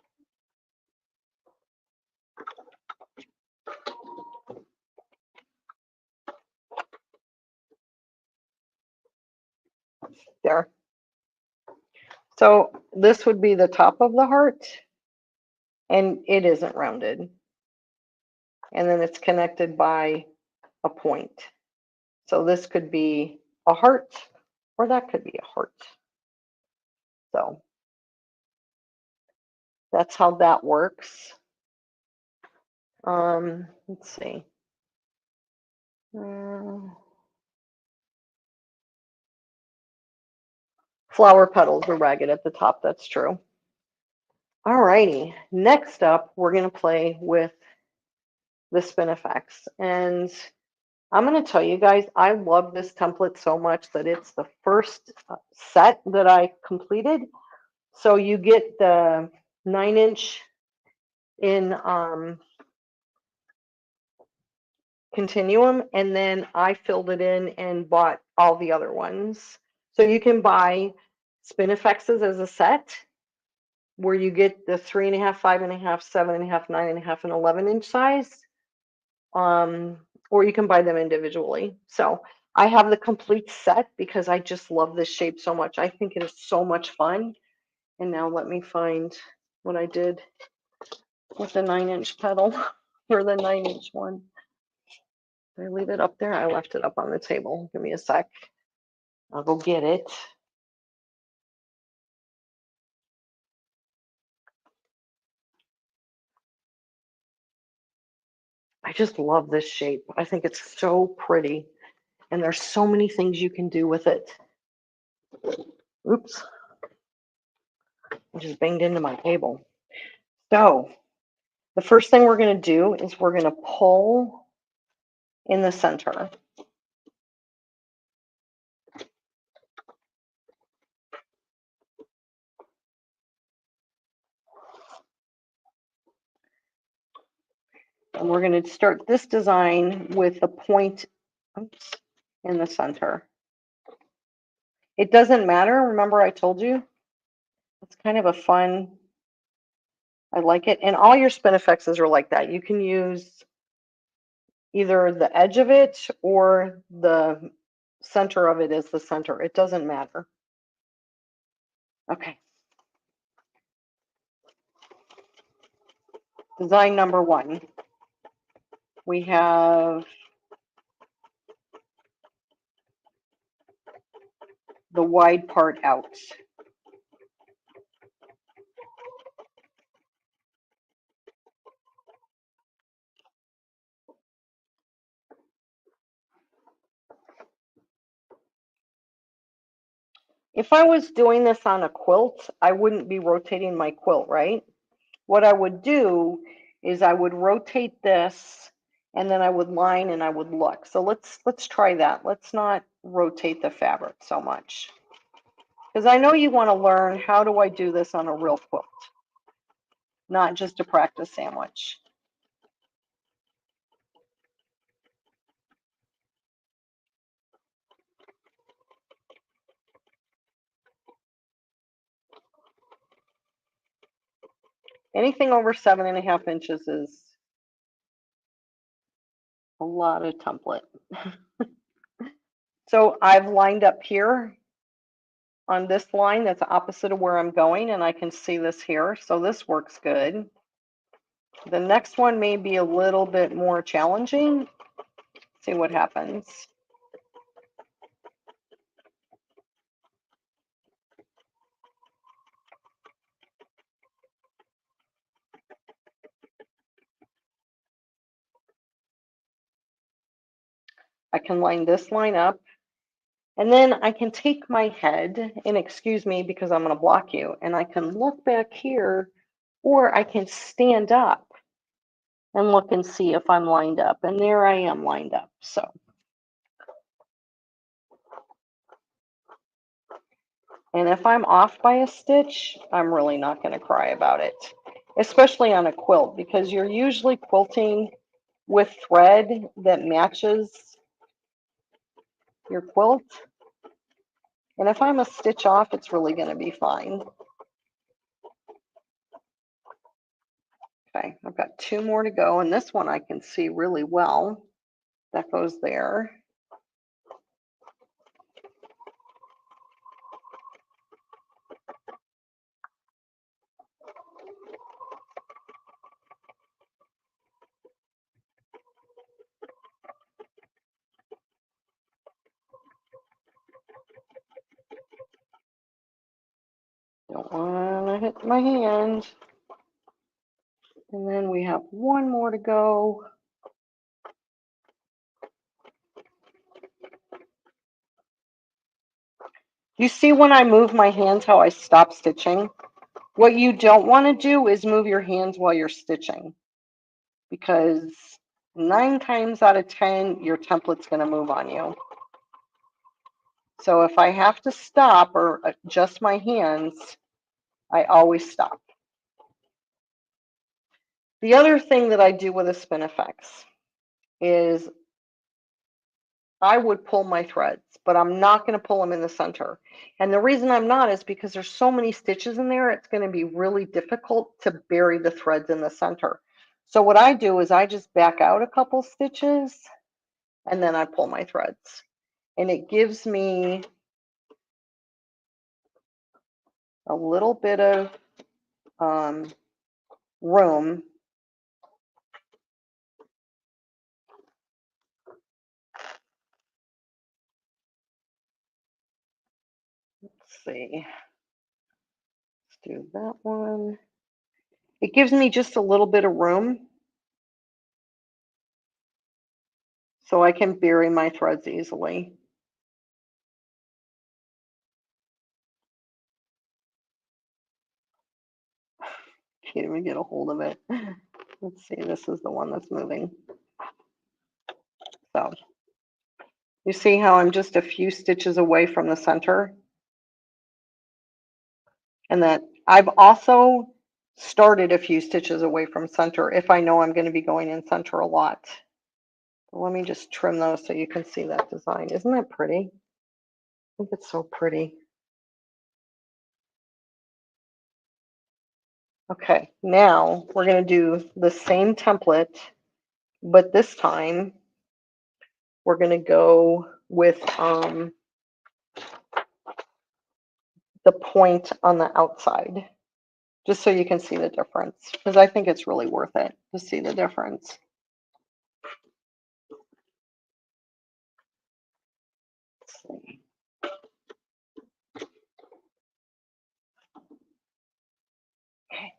There. So this would be the top of the heart, and it isn't rounded. And then it's connected by a point. So this could be a heart, or that could be a heart. So that's how that works. Let's see. Flower petals are ragged at the top, that's true. All righty, next up, we're gonna play with the Spin-E-Fex. And I'm gonna tell you guys, I love this template so much that it's the first set that I completed. So you get the 9-inch in continuum, and then I filled it in and bought all the other ones. So you can buy Spin-E-Fexes as a set where you get the 3.5, 5.5, 7.5, 9.5, and 11-inch size. Or you can buy them individually. So I have the complete set because I just love this shape so much. I think it is so much fun. And now let me find what I did with the 9-inch petal or the 9-inch one. Did I leave it up there? I left it up on the table. Give me a sec. I'll go get it. I just love this shape. I think it's so pretty. And there's so many things you can do with it. Oops. I just banged into my table. So the first thing we're going to do is we're going to pull in the center. And we're going to start this design with a point in the center. It doesn't matter. Remember I told you? It's kind of a fun, I like it. And all your Spin-E-Fexes are like that. You can use either the edge of it or the center of it as the center. It doesn't matter. Okay. Design number one. We have the wide part out. If I was doing this on a quilt, I wouldn't be rotating my quilt, right? What I would do is I would rotate this and then I would line and I would look. So let's try that. Let's not rotate the fabric so much. Because I know you want to learn, how do I do this on a real quilt? Not just a practice sandwich. Anything over 7.5 inches is a lot of template. So I've lined up here on this line that's opposite of where I'm going, and I can see this here. So this works good. The next one may be a little bit more challenging. See what happens. I can line this line up, and then I can take my head, and excuse me because I'm going to block you, and I can look back here, or I can stand up and look and see if I'm lined up. And there I am lined up. So, and if I'm off by a stitch, I'm really not going to cry about it, especially on a quilt, because you're usually quilting with thread that matches your quilt. And if I'm a stitch off, it's really going to be fine. Okay, I've got 2 more to go, and this one I can see really well. That goes there. Don't want to hit my hand. And then we have 1 more to go. You see when I move my hands how I stop stitching? What you don't want to do is move your hands while you're stitching, because 9 times out of 10, your template's going to move on you. So if I have to stop or adjust my hands, I always stop. The other thing that I do with a Spin-E-Fex is I would pull my threads, but I'm not going to pull them in the center. And the reason I'm not is because there's so many stitches in there, it's going to be really difficult to bury the threads in the center. So what I do is I just back out a couple stitches and then I pull my threads. And it gives me a little bit of room. Let's see. Let's do that one. It gives me just a little bit of room so I can bury my threads easily. Can't even get a hold of it. Let's see, this is the one that's moving. So you see how I'm just a few stitches away from the center? And that I've also started a few stitches away from center if I know I'm going to be going in center a lot. Let me just trim those so you can see that design. Isn't that pretty? I think it's so pretty. Okay, now we're going to do the same template, but this time we're going to go with the point on the outside, just so you can see the difference, because I think it's really worth it to see the difference. Let's see. Okay.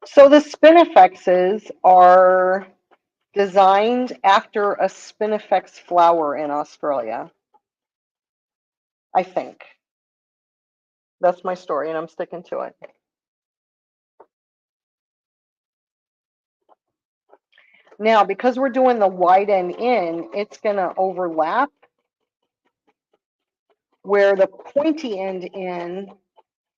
So the Spin-E-Fexes are designed after a Spin-E-Fex flower in Australia, I think. That's my story, and I'm sticking to it. Now, because we're doing the wide end in, it's going to overlap where the pointy end in,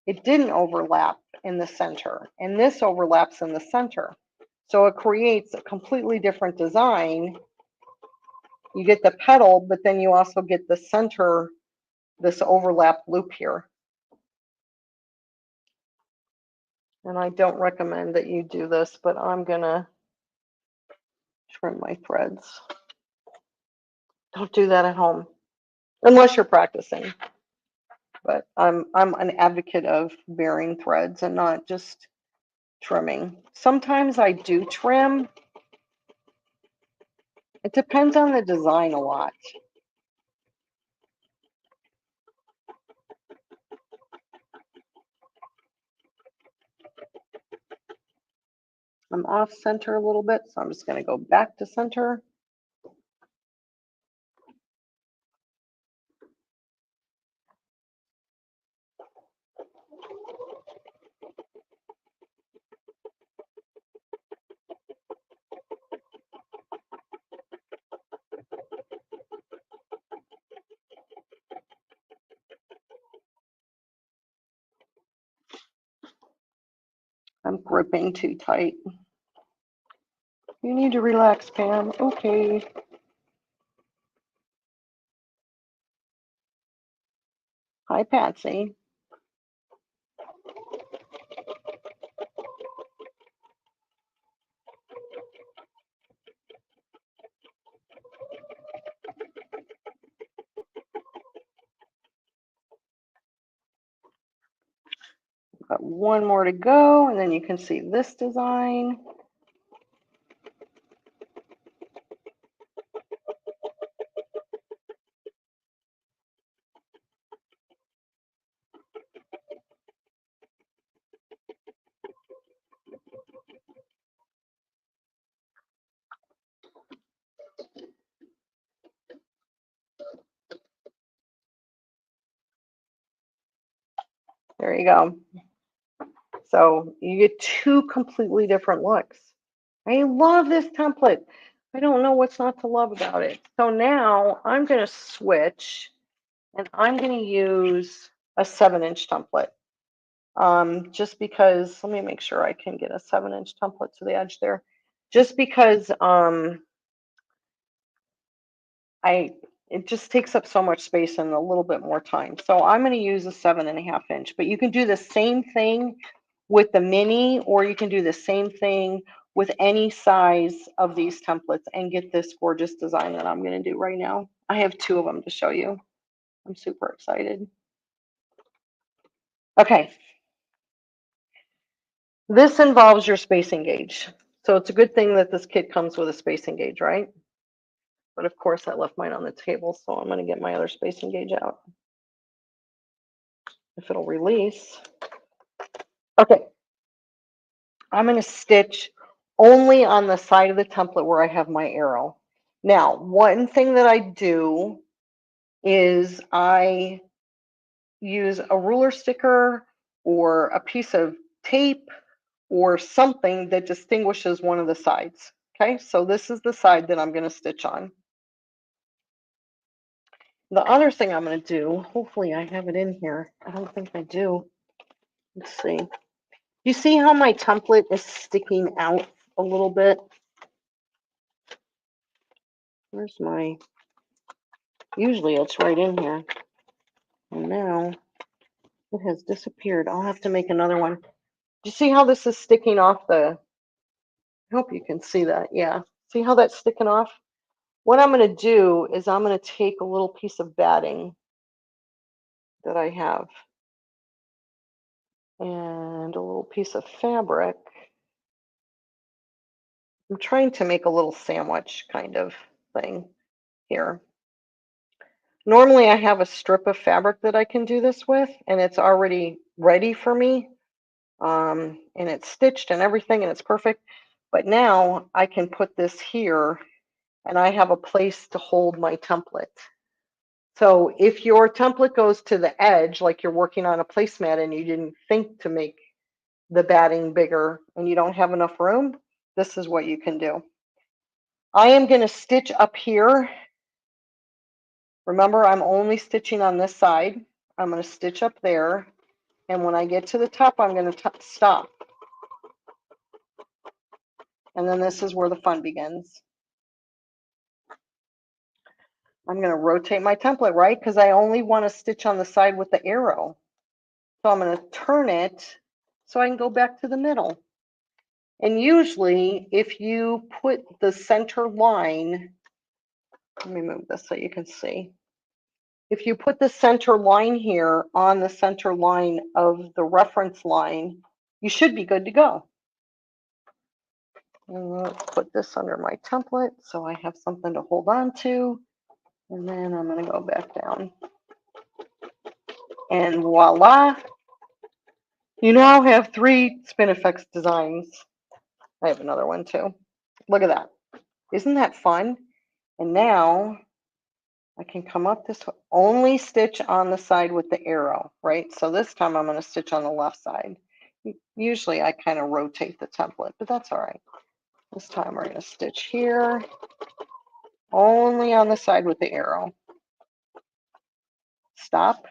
it didn't overlap in the center, and this overlaps in the center. So it creates a completely different design. You get the petal, but then you also get the center, this overlap loop here. And I don't recommend that you do this, but I'm gonna trim my threads. Don't do that at home, unless you're practicing. But I'm an advocate of burying threads and not just trimming. Sometimes I do trim. It depends on the design a lot. I'm off center a little bit, so I'm just going to go back to center. I'm gripping too tight. You need to relax, Pam. Okay. Hi, Patsy. Got one more to go, and then you can see this design. There you go. So you get two completely different looks. I love this template. I don't know what's not to love about it. So now I'm going to switch and I'm going to use a 7-inch template. Just because, let me make sure I can get a 7-inch template to the edge there. Just because it just takes up so much space and a little bit more time. So I'm going to use a 7.5 inch, but you can do the same thing with the mini, or you can do the same thing with any size of these templates and get this gorgeous design that I'm going to do right now. I have two of them to show you. I'm super excited. Okay. This involves your spacing gauge. So it's a good thing that this kit comes with a spacing gauge, right? But of course I left mine on the table, so I'm going to get my other spacing gauge out. If it'll release. Okay. I'm going to stitch only on the side of the template where I have my arrow. Now, one thing that I do is I use a ruler sticker or a piece of tape or something that distinguishes one of the sides. Okay, so this is the side that I'm going to stitch on. The other thing I'm going to do, hopefully I have it in here. I don't think I do. Let's see. You see how my template is sticking out a little bit? Where's my, usually it's right in here. And now it has disappeared. I'll have to make another one. Do you see how this is sticking off the, I hope you can see that. Yeah. See how that's sticking off? What I'm going to do is I'm going to take a little piece of batting that I have and a little piece of fabric. I'm trying to make a little sandwich kind of thing here. Normally I have a strip of fabric that I can do this with, and it's already ready for me. And it's stitched and everything, and it's perfect. But now I can put this here, and I have a place to hold my template. So if your template goes to the edge, like you're working on a placemat and you didn't think to make the batting bigger and you don't have enough room, this is what you can do. I am going to stitch up here. Remember, I'm only stitching on this side. I'm going to stitch up there. And when I get to the top, I'm going to stop. And then this is where the fun begins. I'm going to rotate my template, right? Because I only want to stitch on the side with the arrow. So I'm going to turn it so I can go back to the middle. And usually, if you put the center line, let me move this so you can see. If you put the center line here on the center line of the reference line, you should be good to go. And let's put this under my template so I have something to hold on to. And then I'm going to go back down. And voila, you now have 3 Spin-E-Fex designs. I have another one too. Look at that. Isn't that fun? And now I can come up this way. Only stitch on the side with the arrow, right? So this time I'm going to stitch on the left side. Usually I kind of rotate the template, but that's all right. This time we're going to stitch here, only on the side with the arrow. Stop,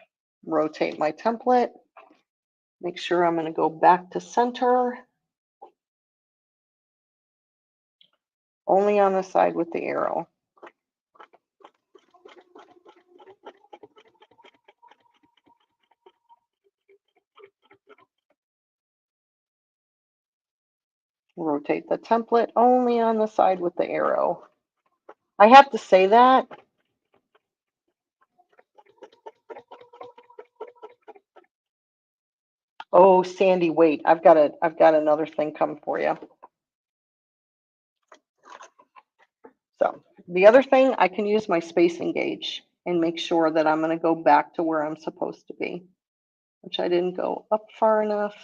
rotate my template, make sure I'm going to go back to center, only on the side with the arrow. Rotate the template only on the side with the arrow. I have to say that. Oh, Sandy, wait, I've got another thing coming for you. So the other thing, I can use my spacing gauge and make sure that I'm going to go back to where I'm supposed to be, which I didn't go up far enough.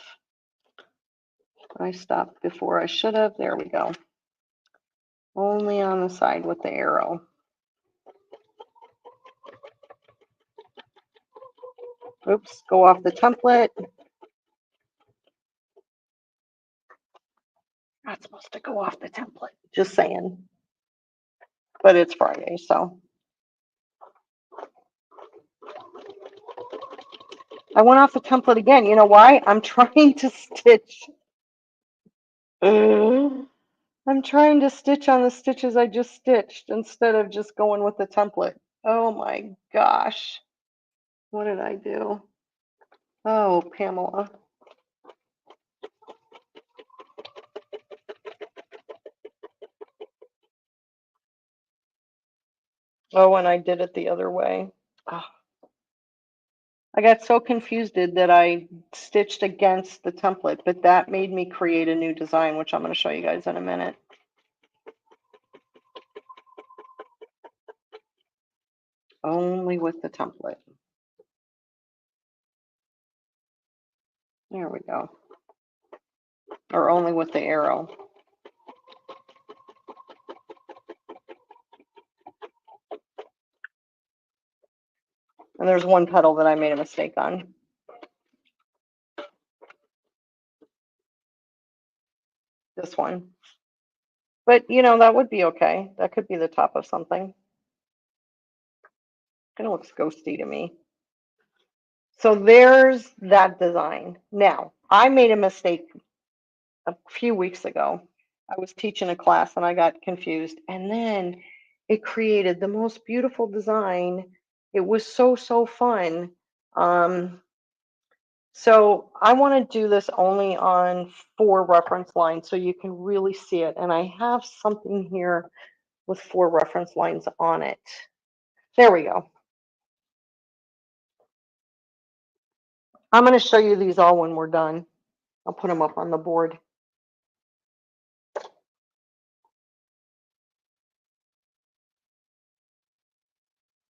I stopped before I should have. There we go. Only on the side with the arrow. Oops, go off the template. Not supposed to go off the template. Just saying. But it's Friday, so. I went off the template again. You know why? I'm trying to stitch. I'm trying to stitch on the stitches I just stitched instead of just going with the template. Oh my gosh. What did I do? Oh, Pamela. Oh, and I did it the other way. Oh. I got so confused that I stitched against the template, but that made me create a new design, which I'm going to show you guys in a minute. Only with the template. There we go. Or only with the arrow. And there's one petal that I made a mistake on. This one. But, you know, that would be okay. That could be the top of something. Kind of looks ghosty to me. So there's that design. Now, I made a mistake a few weeks ago. I was teaching a class and I got confused. And then it created the most beautiful design. It was so, so fun. So I want to do this only on 4 reference lines so you can really see it. And I have something here with 4 reference lines on it. There we go. I'm going to show you these all when we're done. I'll put them up on the board.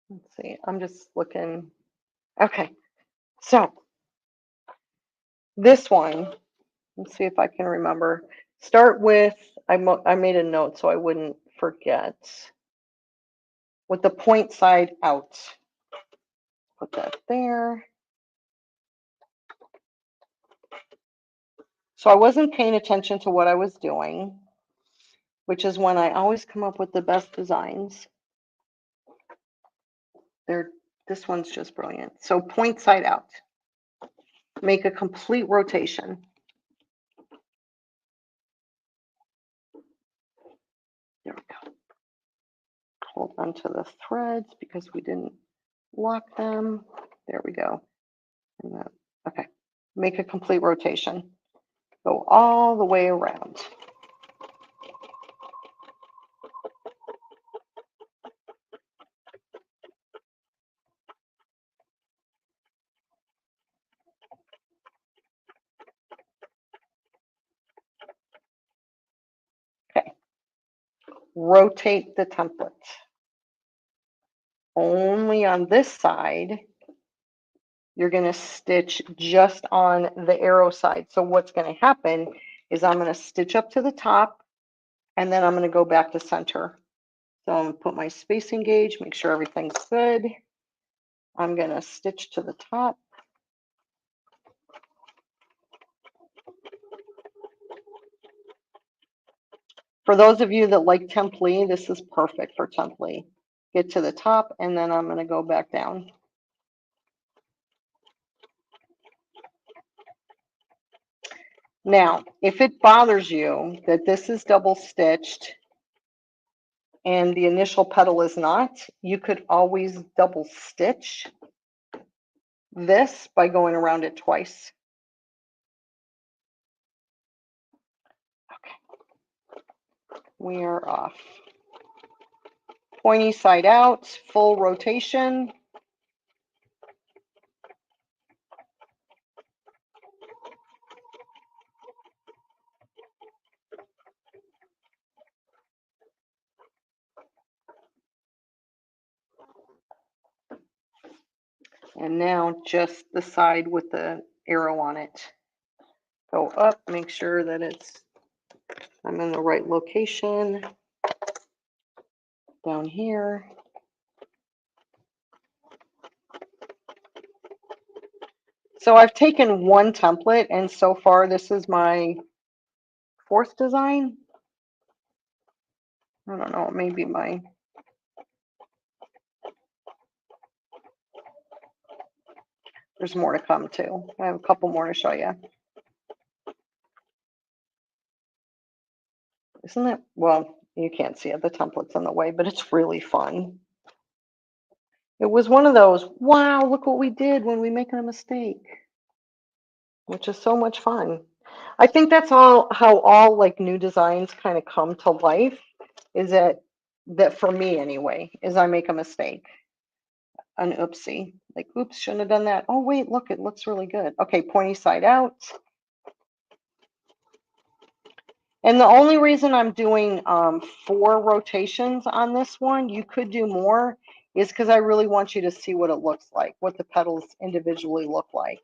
Let's see, I'm just looking. Okay, so this one, let's see if I can remember. Start with, I made a note so I wouldn't forget. With the point side out. Put that there. So I wasn't paying attention to what I was doing, which is when I always come up with the best designs. This one's just brilliant. So point side out. Make a complete rotation. There we go. Hold on to the threads because we didn't lock them. There we go. Okay. Make a complete rotation. Go all the way around. Okay. Rotate the template. Only on this side, you're going to stitch just on the arrow side. So what's going to happen is I'm going to stitch up to the top and then I'm going to go back to center. So I'm going to put my spacing gauge, make sure everything's good. I'm going to stitch to the top. For those of you that like template, this is perfect for template. Get to the top and then I'm going to go back down. Now, if it bothers you that this is double stitched and the initial petal is not, you could always double stitch this by going around it twice. Okay, we are off. Pointy side out, full rotation. And now just the side with the arrow on it. Go up, make sure that I'm in the right location. Down here. So I've taken one template and so far this is my fourth design. I don't know, maybe there's more to come too. I have a couple more to show you. Isn't it? Well, you can't see it. The template's in the way, but it's really fun. It was one of those, wow, look what we did when we make a mistake, which is so much fun. I think that's how all like new designs kind of come to life, is that for me anyway, is I make a mistake. An oopsie, like, oops, shouldn't have done that. Oh, wait, look, it looks really good. Okay, pointy side out. And the only reason I'm doing 4 rotations on this one, you could do more, is because I really want you to see what it looks like, what the petals individually look like.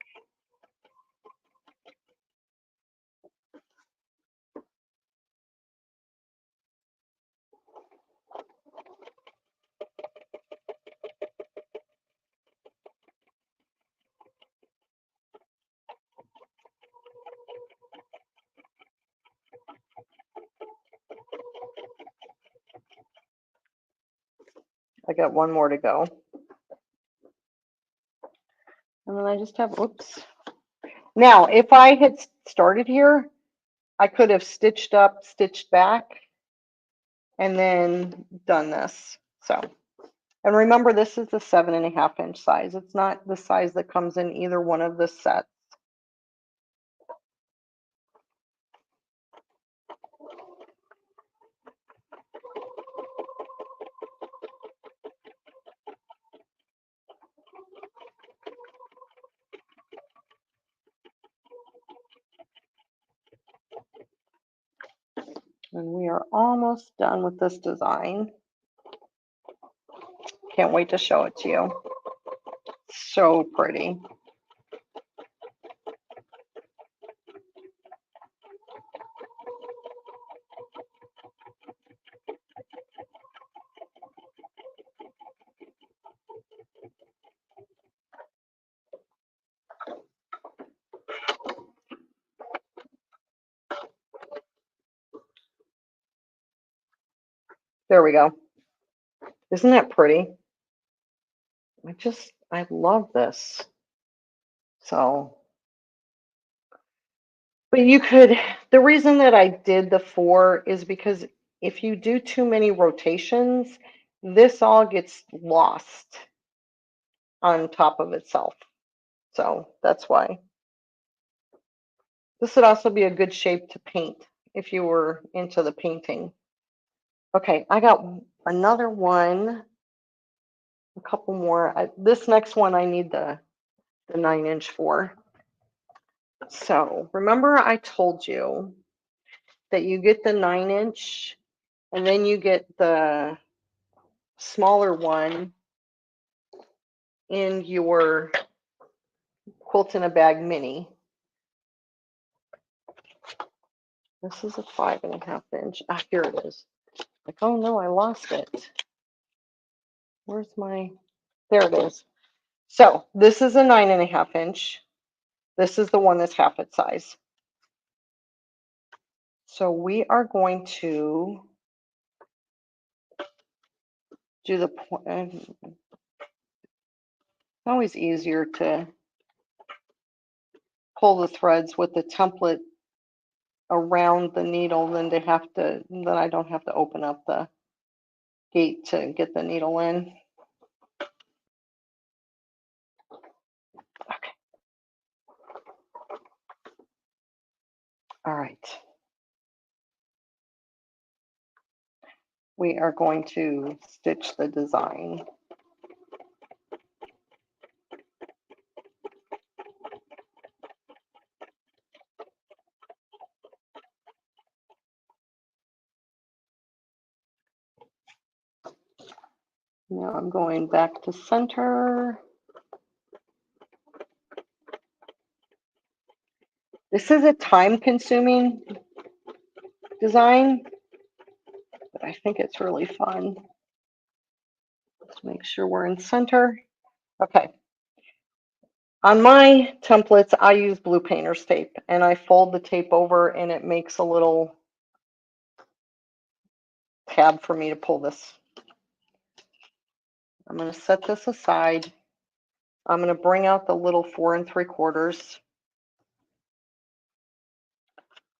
I got one more to go. And then I just have, oops. Now, if I had started here, I could have stitched up, stitched back, and then done this. So, and remember, this is the 7.5 inch size. It's not the size that comes in either one of the sets. And we are almost done with this design. Can't wait to show it to you. So pretty. There we go. Isn't that pretty? I love this. So, but you could, the reason that I did the 4 is because if you do too many rotations, this all gets lost on top of itself. So that's why. This would also be a good shape to paint if you were into the painting. Okay, I got another one, a couple more. This next one I need the 9 inch for. So remember I told you that you get the 9 inch and then you get the smaller one in your Quilt in a Bag mini. This is a 5.5 inch. Ah, here it is. Like, oh no, I lost it. Where's my, there it is. So this is a 9.5 inch. This is the one that's half its size. So we are going to do the point. Always easier to pull the threads with the template around the needle than I don't have to open up the gate to get the needle in. Okay. All right. We are going to stitch the design. Now I'm going back to center. This is a time-consuming design, but I think it's really fun. Let's make sure we're in center. Okay. On my templates, I use blue painter's tape, and I fold the tape over, and it makes a little tab for me to pull this. I'm going to set this aside. I'm going to bring out the little 4 3/4.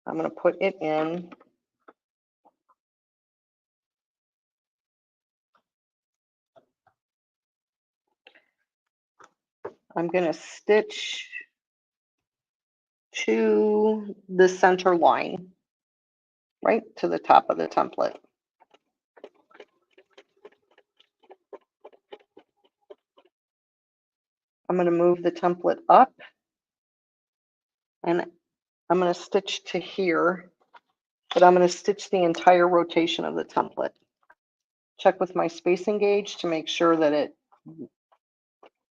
I'm going to put it in. I'm going to stitch to the center line, right to the top of the template. I'm going to move the template up, and I'm going to stitch to here, but I'm going to stitch the entire rotation of the template. Check with my spacing gauge to make sure that it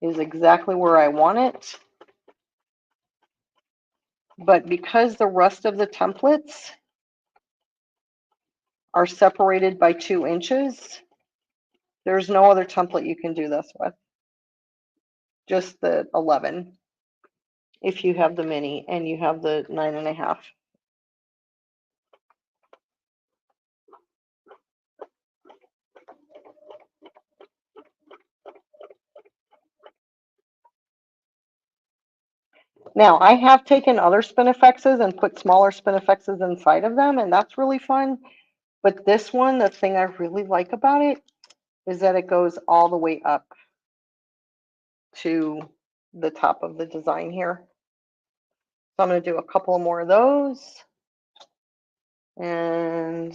is exactly where I want it. But because the rest of the templates are separated by 2 inches, there's no other template you can do this with. Just the 11 if you have the mini and you have the 9.5. Now, I have taken other Spin-E-Fexes and put smaller Spin-E-Fexes inside of them, and that's really fun. But this one, the thing I really like about it is that it goes all the way up to the top of the design here. So I'm going to do a couple more of those. And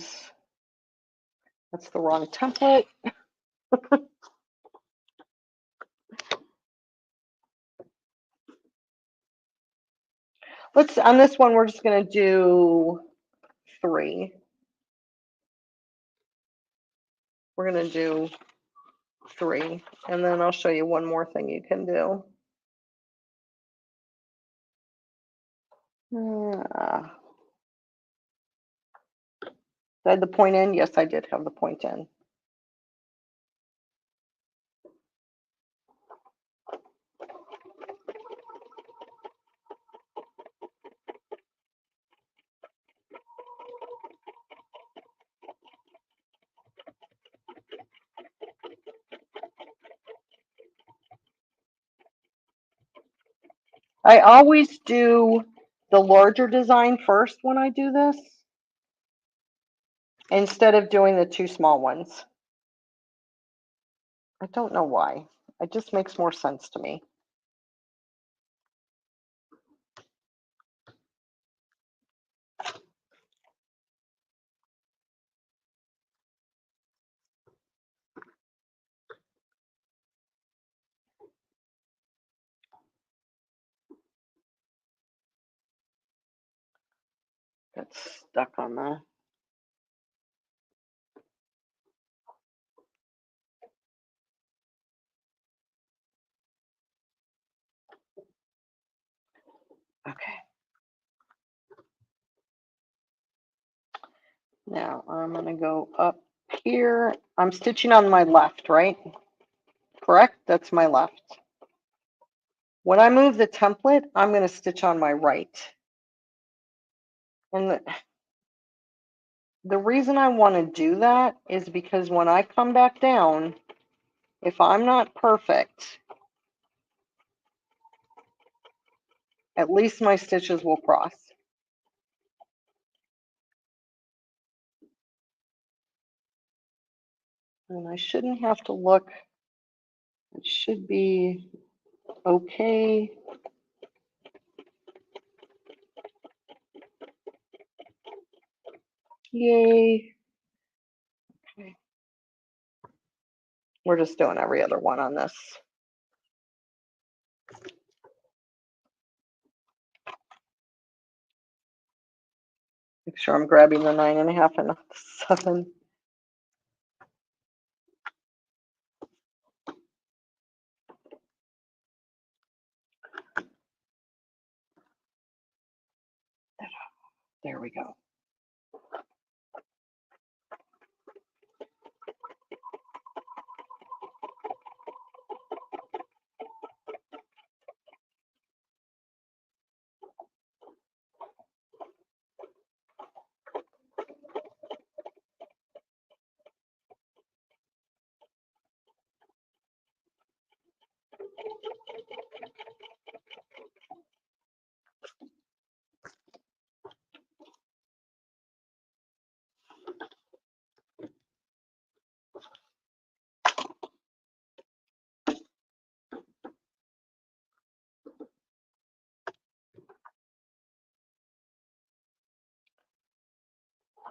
that's the wrong template. On this one, we're just going to do 3. We're going to do 3, and then I'll show you one more thing you can do. Did I have the point in? Yes, I did have the point in. I always do the larger design first when I do this, instead of doing the 2 small ones. I don't know why. It just makes more sense to me. Got stuck on the. Okay. Now I'm going to go up here. I'm stitching on my left, right? Correct? That's my left. When I move the template, I'm going to stitch on my right. And the reason I want to do that is because when I come back down, if I'm not perfect, at least my stitches will cross. And I shouldn't have to look. It should be okay. Yay. Okay. We're just doing every other one on this. Make sure I'm grabbing the 9.5 and not the 7. There we go.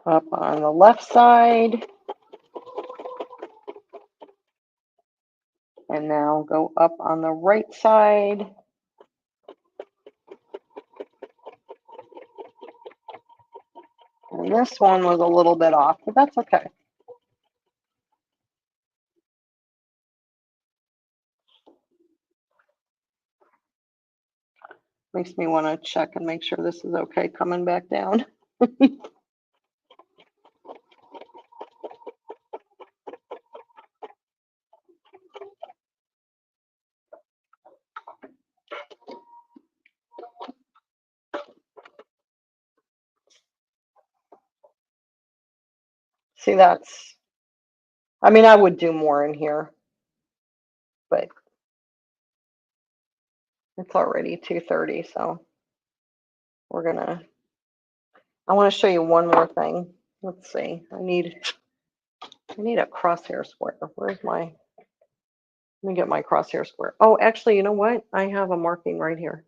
Up on the left side. And now go up on the right side. And this one was a little bit off, but that's okay. Makes me want to check and make sure this is okay coming back down. See, that's, I mean, I would do more in here, but it's already 2:30, so we're gonna, I want to show you one more thing. Let's see, I need a crosshair square. Where's my, let me get my crosshair square. Oh, actually, you know what? I have a marking right here.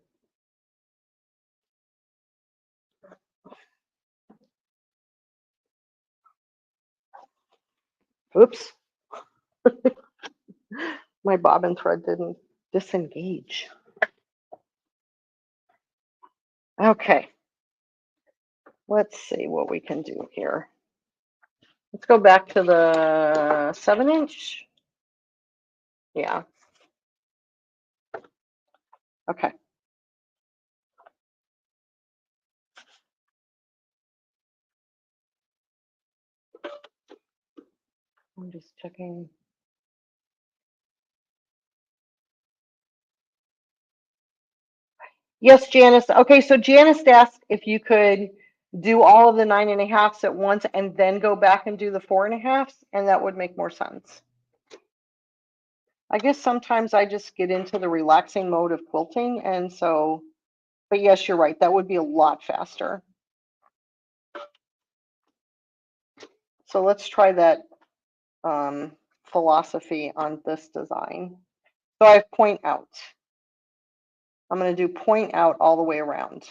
Oops. My bobbin thread didn't disengage. Okay. Let's see what we can do here. Let's go back to the 7-inch. Yeah. Okay. I'm just checking. Yes, Janice. Okay, so Janice asked if you could do all of the 9.5s at once and then go back and do the 4.5s, and that would make more sense. I guess sometimes I just get into the relaxing mode of quilting, and so, but yes, you're right. That would be a lot faster. So let's try that philosophy on this design. So I have point out. I'm going to do point out all the way around.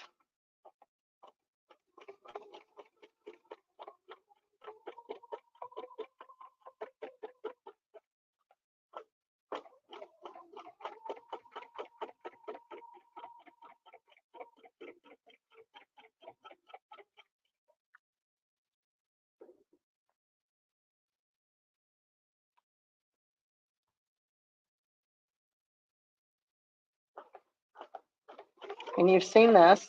And you've seen this.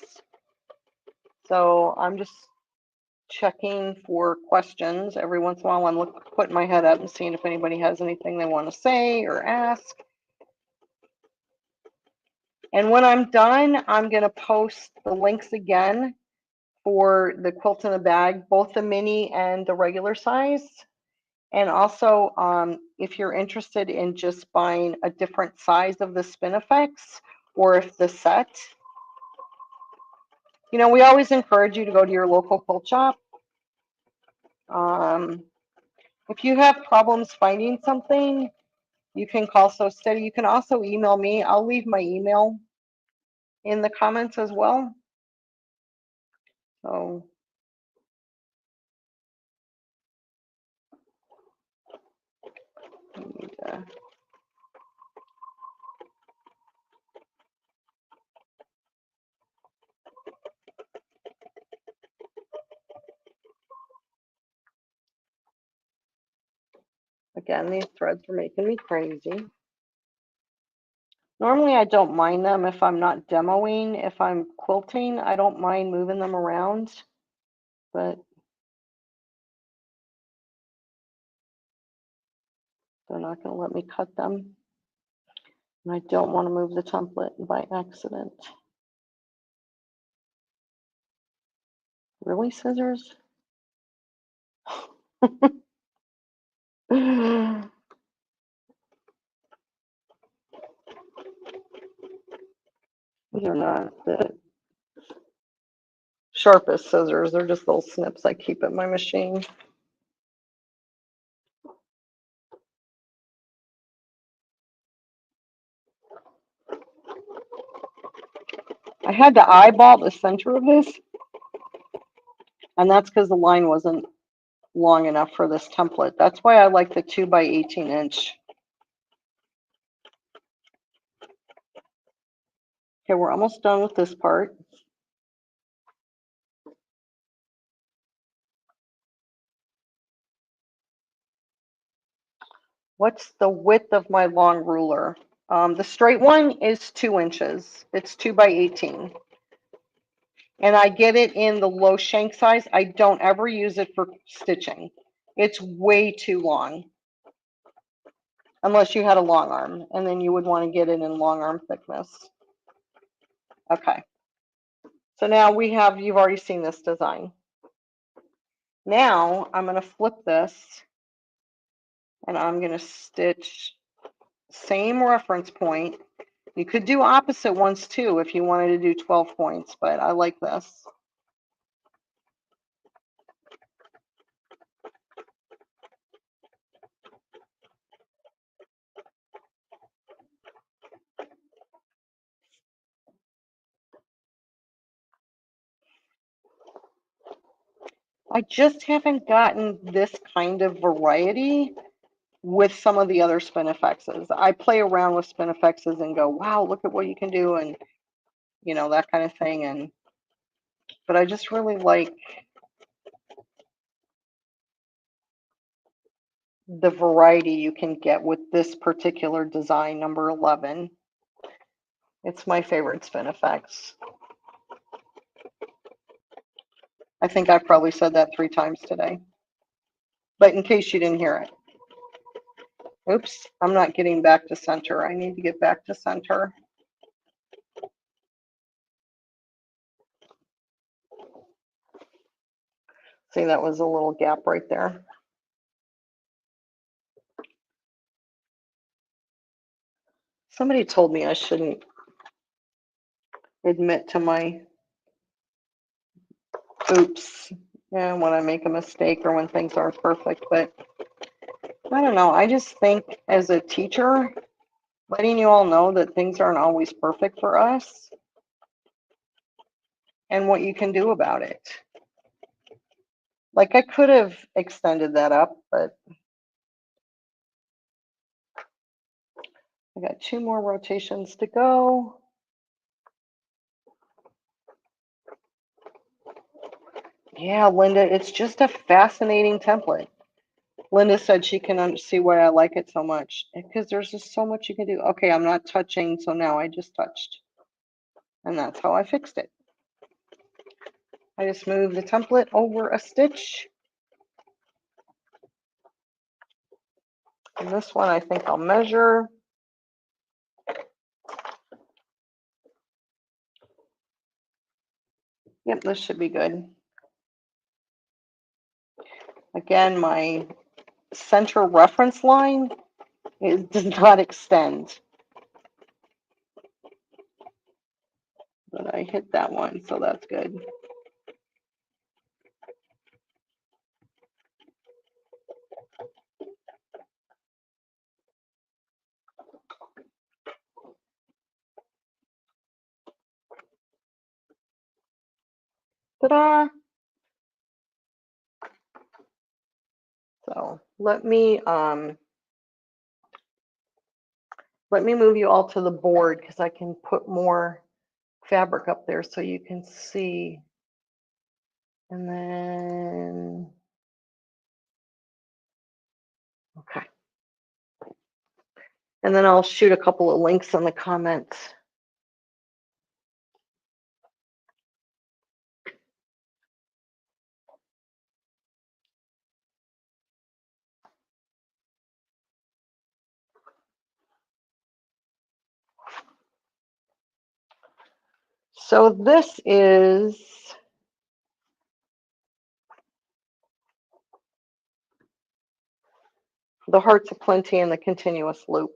So I'm just checking for questions. Every once in a while, I'm putting my head up and seeing if anybody has anything they want to say or ask. And when I'm done, I'm going to post the links again for the quilt in a bag, both the mini and the regular size. And also, if you're interested in just buying a different size of the Spin-E-Fex, or if the set, you know, we always encourage you to go to your local quilt shop. If you have problems finding something, you can call So Steady. You can also email me. I'll leave my email in the comments as well. So I need to, again, these threads are making me crazy. Normally, I don't mind them if I'm not demoing. If I'm quilting, I don't mind moving them around, but they're not going to let me cut them. And I don't want to move the template by accident. Really, scissors? These are not the sharpest scissors. They're just little snips I keep at my machine. I had to eyeball the center of this, and that's because the line wasn't long enough for this template. That's why I like the 2 by 18 inch. Okay, we're almost done with this part. What's the width of my long ruler? The straight one is 2 inches. It's 2 by 18. And I get it in the low shank size. I don't ever use it for stitching. It's way too long. Unless you had a long arm, and then you would want to get it in long arm thickness. Okay. So now we have, you've already seen this design. Now I'm going to flip this, and I'm going to stitch same reference point. You could do opposite ones too if you wanted to do 12 points, but I like this. I just haven't gotten this kind of variety with some of the other Spin-E-Fexes. I play around with Spin-E-Fexes and go, wow, look at what you can do, and you know, that kind of thing. And but I just really like the variety you can get with this particular design, number 11. It's my favorite Spin-E-Fex. I think I've probably said that 3 times today. But in case you didn't hear it. Oops, I'm not getting back to center. I need to get back to center. See, that was a little gap right there. Somebody told me I shouldn't admit to my oops, yeah, when I make a mistake or when things aren't perfect, but I don't know. I just think as a teacher, letting you all know that things aren't always perfect for us and what you can do about it. Like I could have extended that up, but I got 2 more rotations to go. Yeah, Linda, it's just a fascinating template. Linda said she can see why I like it so much because there's just so much you can do. Okay, I'm not touching, so now I just touched. And that's how I fixed it. I just move the template over a stitch. And this one I think I'll measure. Yep, this should be good. Again, my center reference line does not extend. But I hit that one, so that's good. Ta-da! So let me move you all to the board because I can put more fabric up there so you can see. And then, okay. And then I'll shoot a couple of links in the comments. So this is the Hearts of Plenty and the continuous loop.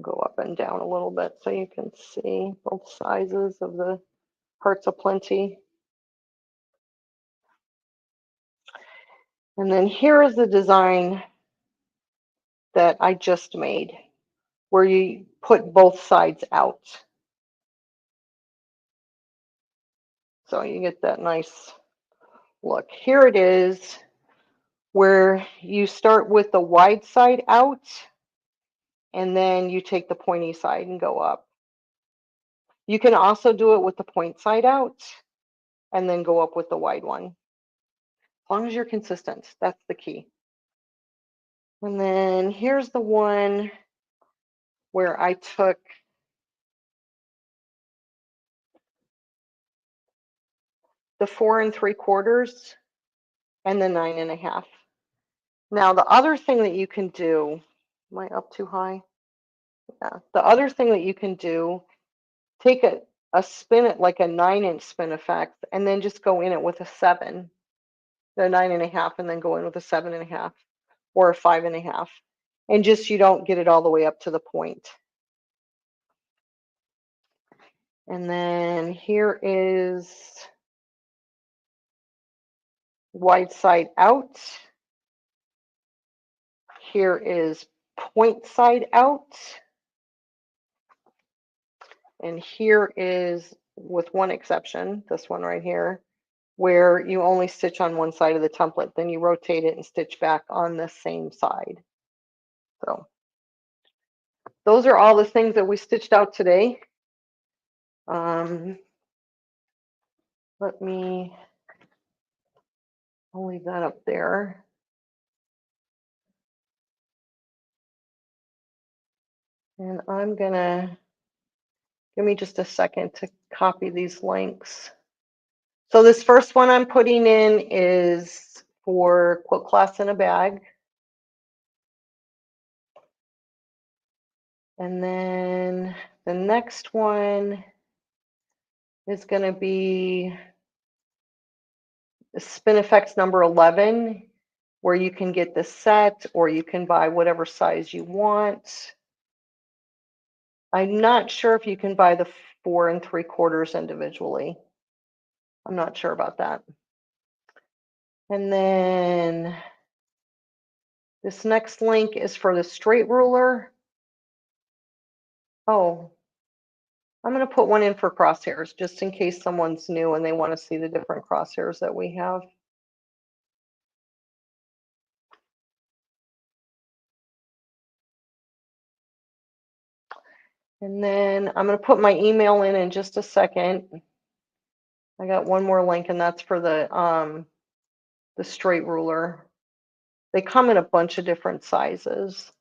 Go up and down a little bit so you can see both sizes of the Hearts of Plenty. And then here is the design that I just made, where you put both sides out. So you get that nice look. Here it is, where you start with the wide side out, and then you take the pointy side and go up. You can also do it with the point side out, and then go up with the wide one. As long as you're consistent, that's the key. And then here's the one where I took the 4 3/4 and the 9 1/2. Now the other thing that you can do, am I up too high? Yeah. The other thing that you can do, take a spin it like a 9-inch Spin-E-Fex, and then just go in it with a 7, the 9 1/2, and then go in with a 7 1/2 or a 5 1/2, and just you don't get it all the way up to the point. And then here is wide side out. Here is point side out. And here is, with one exception, this one right here, where you only stitch on one side of the template, then you rotate it and stitch back on the same side. So those are all the things that we stitched out today. I'll leave that up there. And I'm gonna, give me just a second to copy these links. So this first one I'm putting in is for Quilt Class in a Bag. And then the next one is going to be Spin-E-Fex number 11, where you can get the set or you can buy whatever size you want. I'm not sure if you can buy the 4 3/4 individually. I'm not sure about that. And then this next link is for the straight ruler. Oh, I'm going to put one in for crosshairs, just in case someone's new and they want to see the different crosshairs that we have. And then I'm going to put my email in just a second. I got one more link, and that's for the straight ruler. They come in a bunch of different sizes.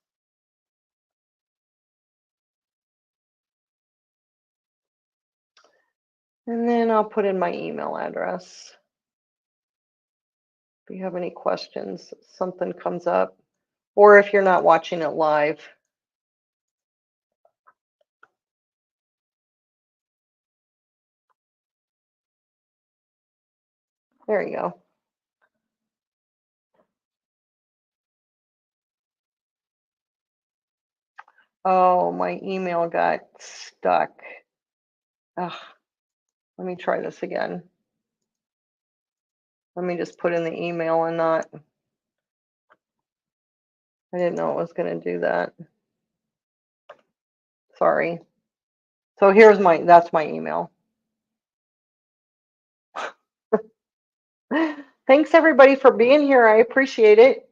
And then I'll put in my email address. If you have any questions, something comes up, or if you're not watching it live. There you go. Oh, my email got stuck. Ugh, let me try this again. Let me just put in the email and not, I didn't know it was going to do that. Sorry. So here's that's my email. Thanks everybody for being here. I appreciate it.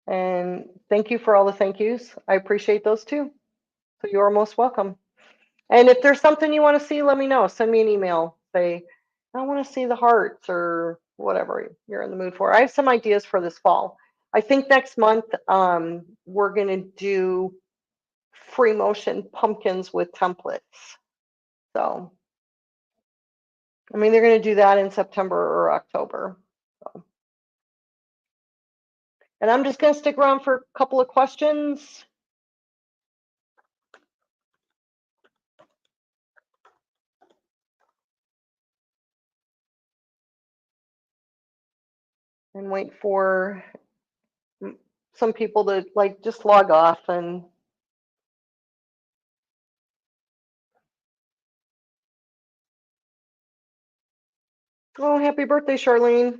And thank you for all the thank yous. I appreciate those too. So you are most welcome. And if there's something you want to see, let me know. Send me an email. Say, I want to see the hearts or whatever you're in the mood for. I have some ideas for this fall. I think next month we're going to do free motion pumpkins with templates. So, I mean, they're going to do that in September or October. So. And I'm just going to stick around for a couple of questions. And wait for some people to like just log off and oh, happy birthday, Charlene.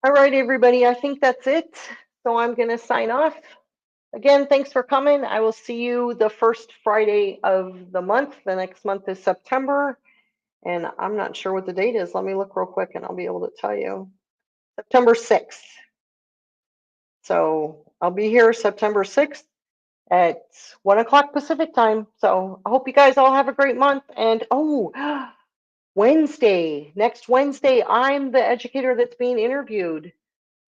All right, everybody, I think that's it. So I'm going to sign off. Again, thanks for coming. I will see you the first Friday of the month. The next month is September, and I'm not sure what the date is. Let me look real quick and I'll be able to tell you. September 6th. So I'll be here September 6th at 1 o'clock Pacific time. So I hope you guys all have a great month. And oh, Wednesday, next Wednesday, I'm the educator that's being interviewed.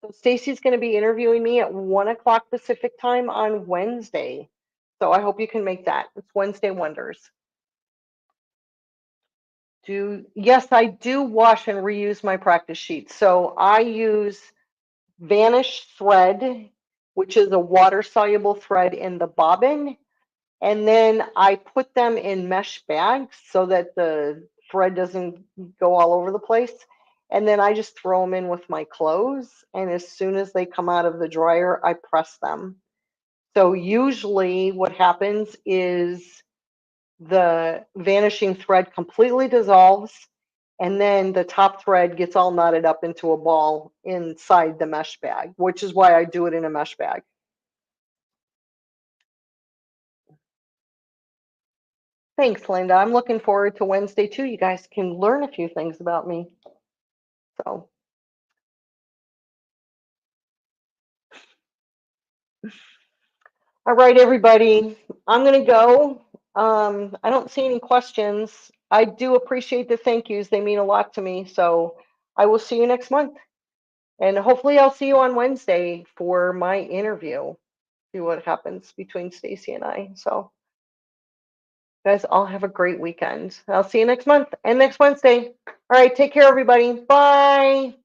So Stacy's going to be interviewing me at 1 o'clock Pacific time on Wednesday. So I hope you can make that. It's Wednesday Wonders. Yes, I do wash and reuse my practice sheets. So I use Vanish thread, which is a water soluble thread in the bobbin. And then I put them in mesh bags so that the thread doesn't go all over the place. And then I just throw them in with my clothes. And as soon as they come out of the dryer, I press them. So usually what happens is the vanishing thread completely dissolves. And then the top thread gets all knotted up into a ball inside the mesh bag, which is why I do it in a mesh bag. Thanks, Linda. I'm looking forward to Wednesday too. You guys can learn a few things about me. So, all right, everybody. I'm going to go. I don't see any questions. I do appreciate the thank yous. They mean a lot to me. So I will see you next month. And hopefully I'll see you on Wednesday for my interview. See what happens between Stacy and I. So guys, all have a great weekend. I'll see you next month and next Wednesday. All right, take care, everybody. Bye.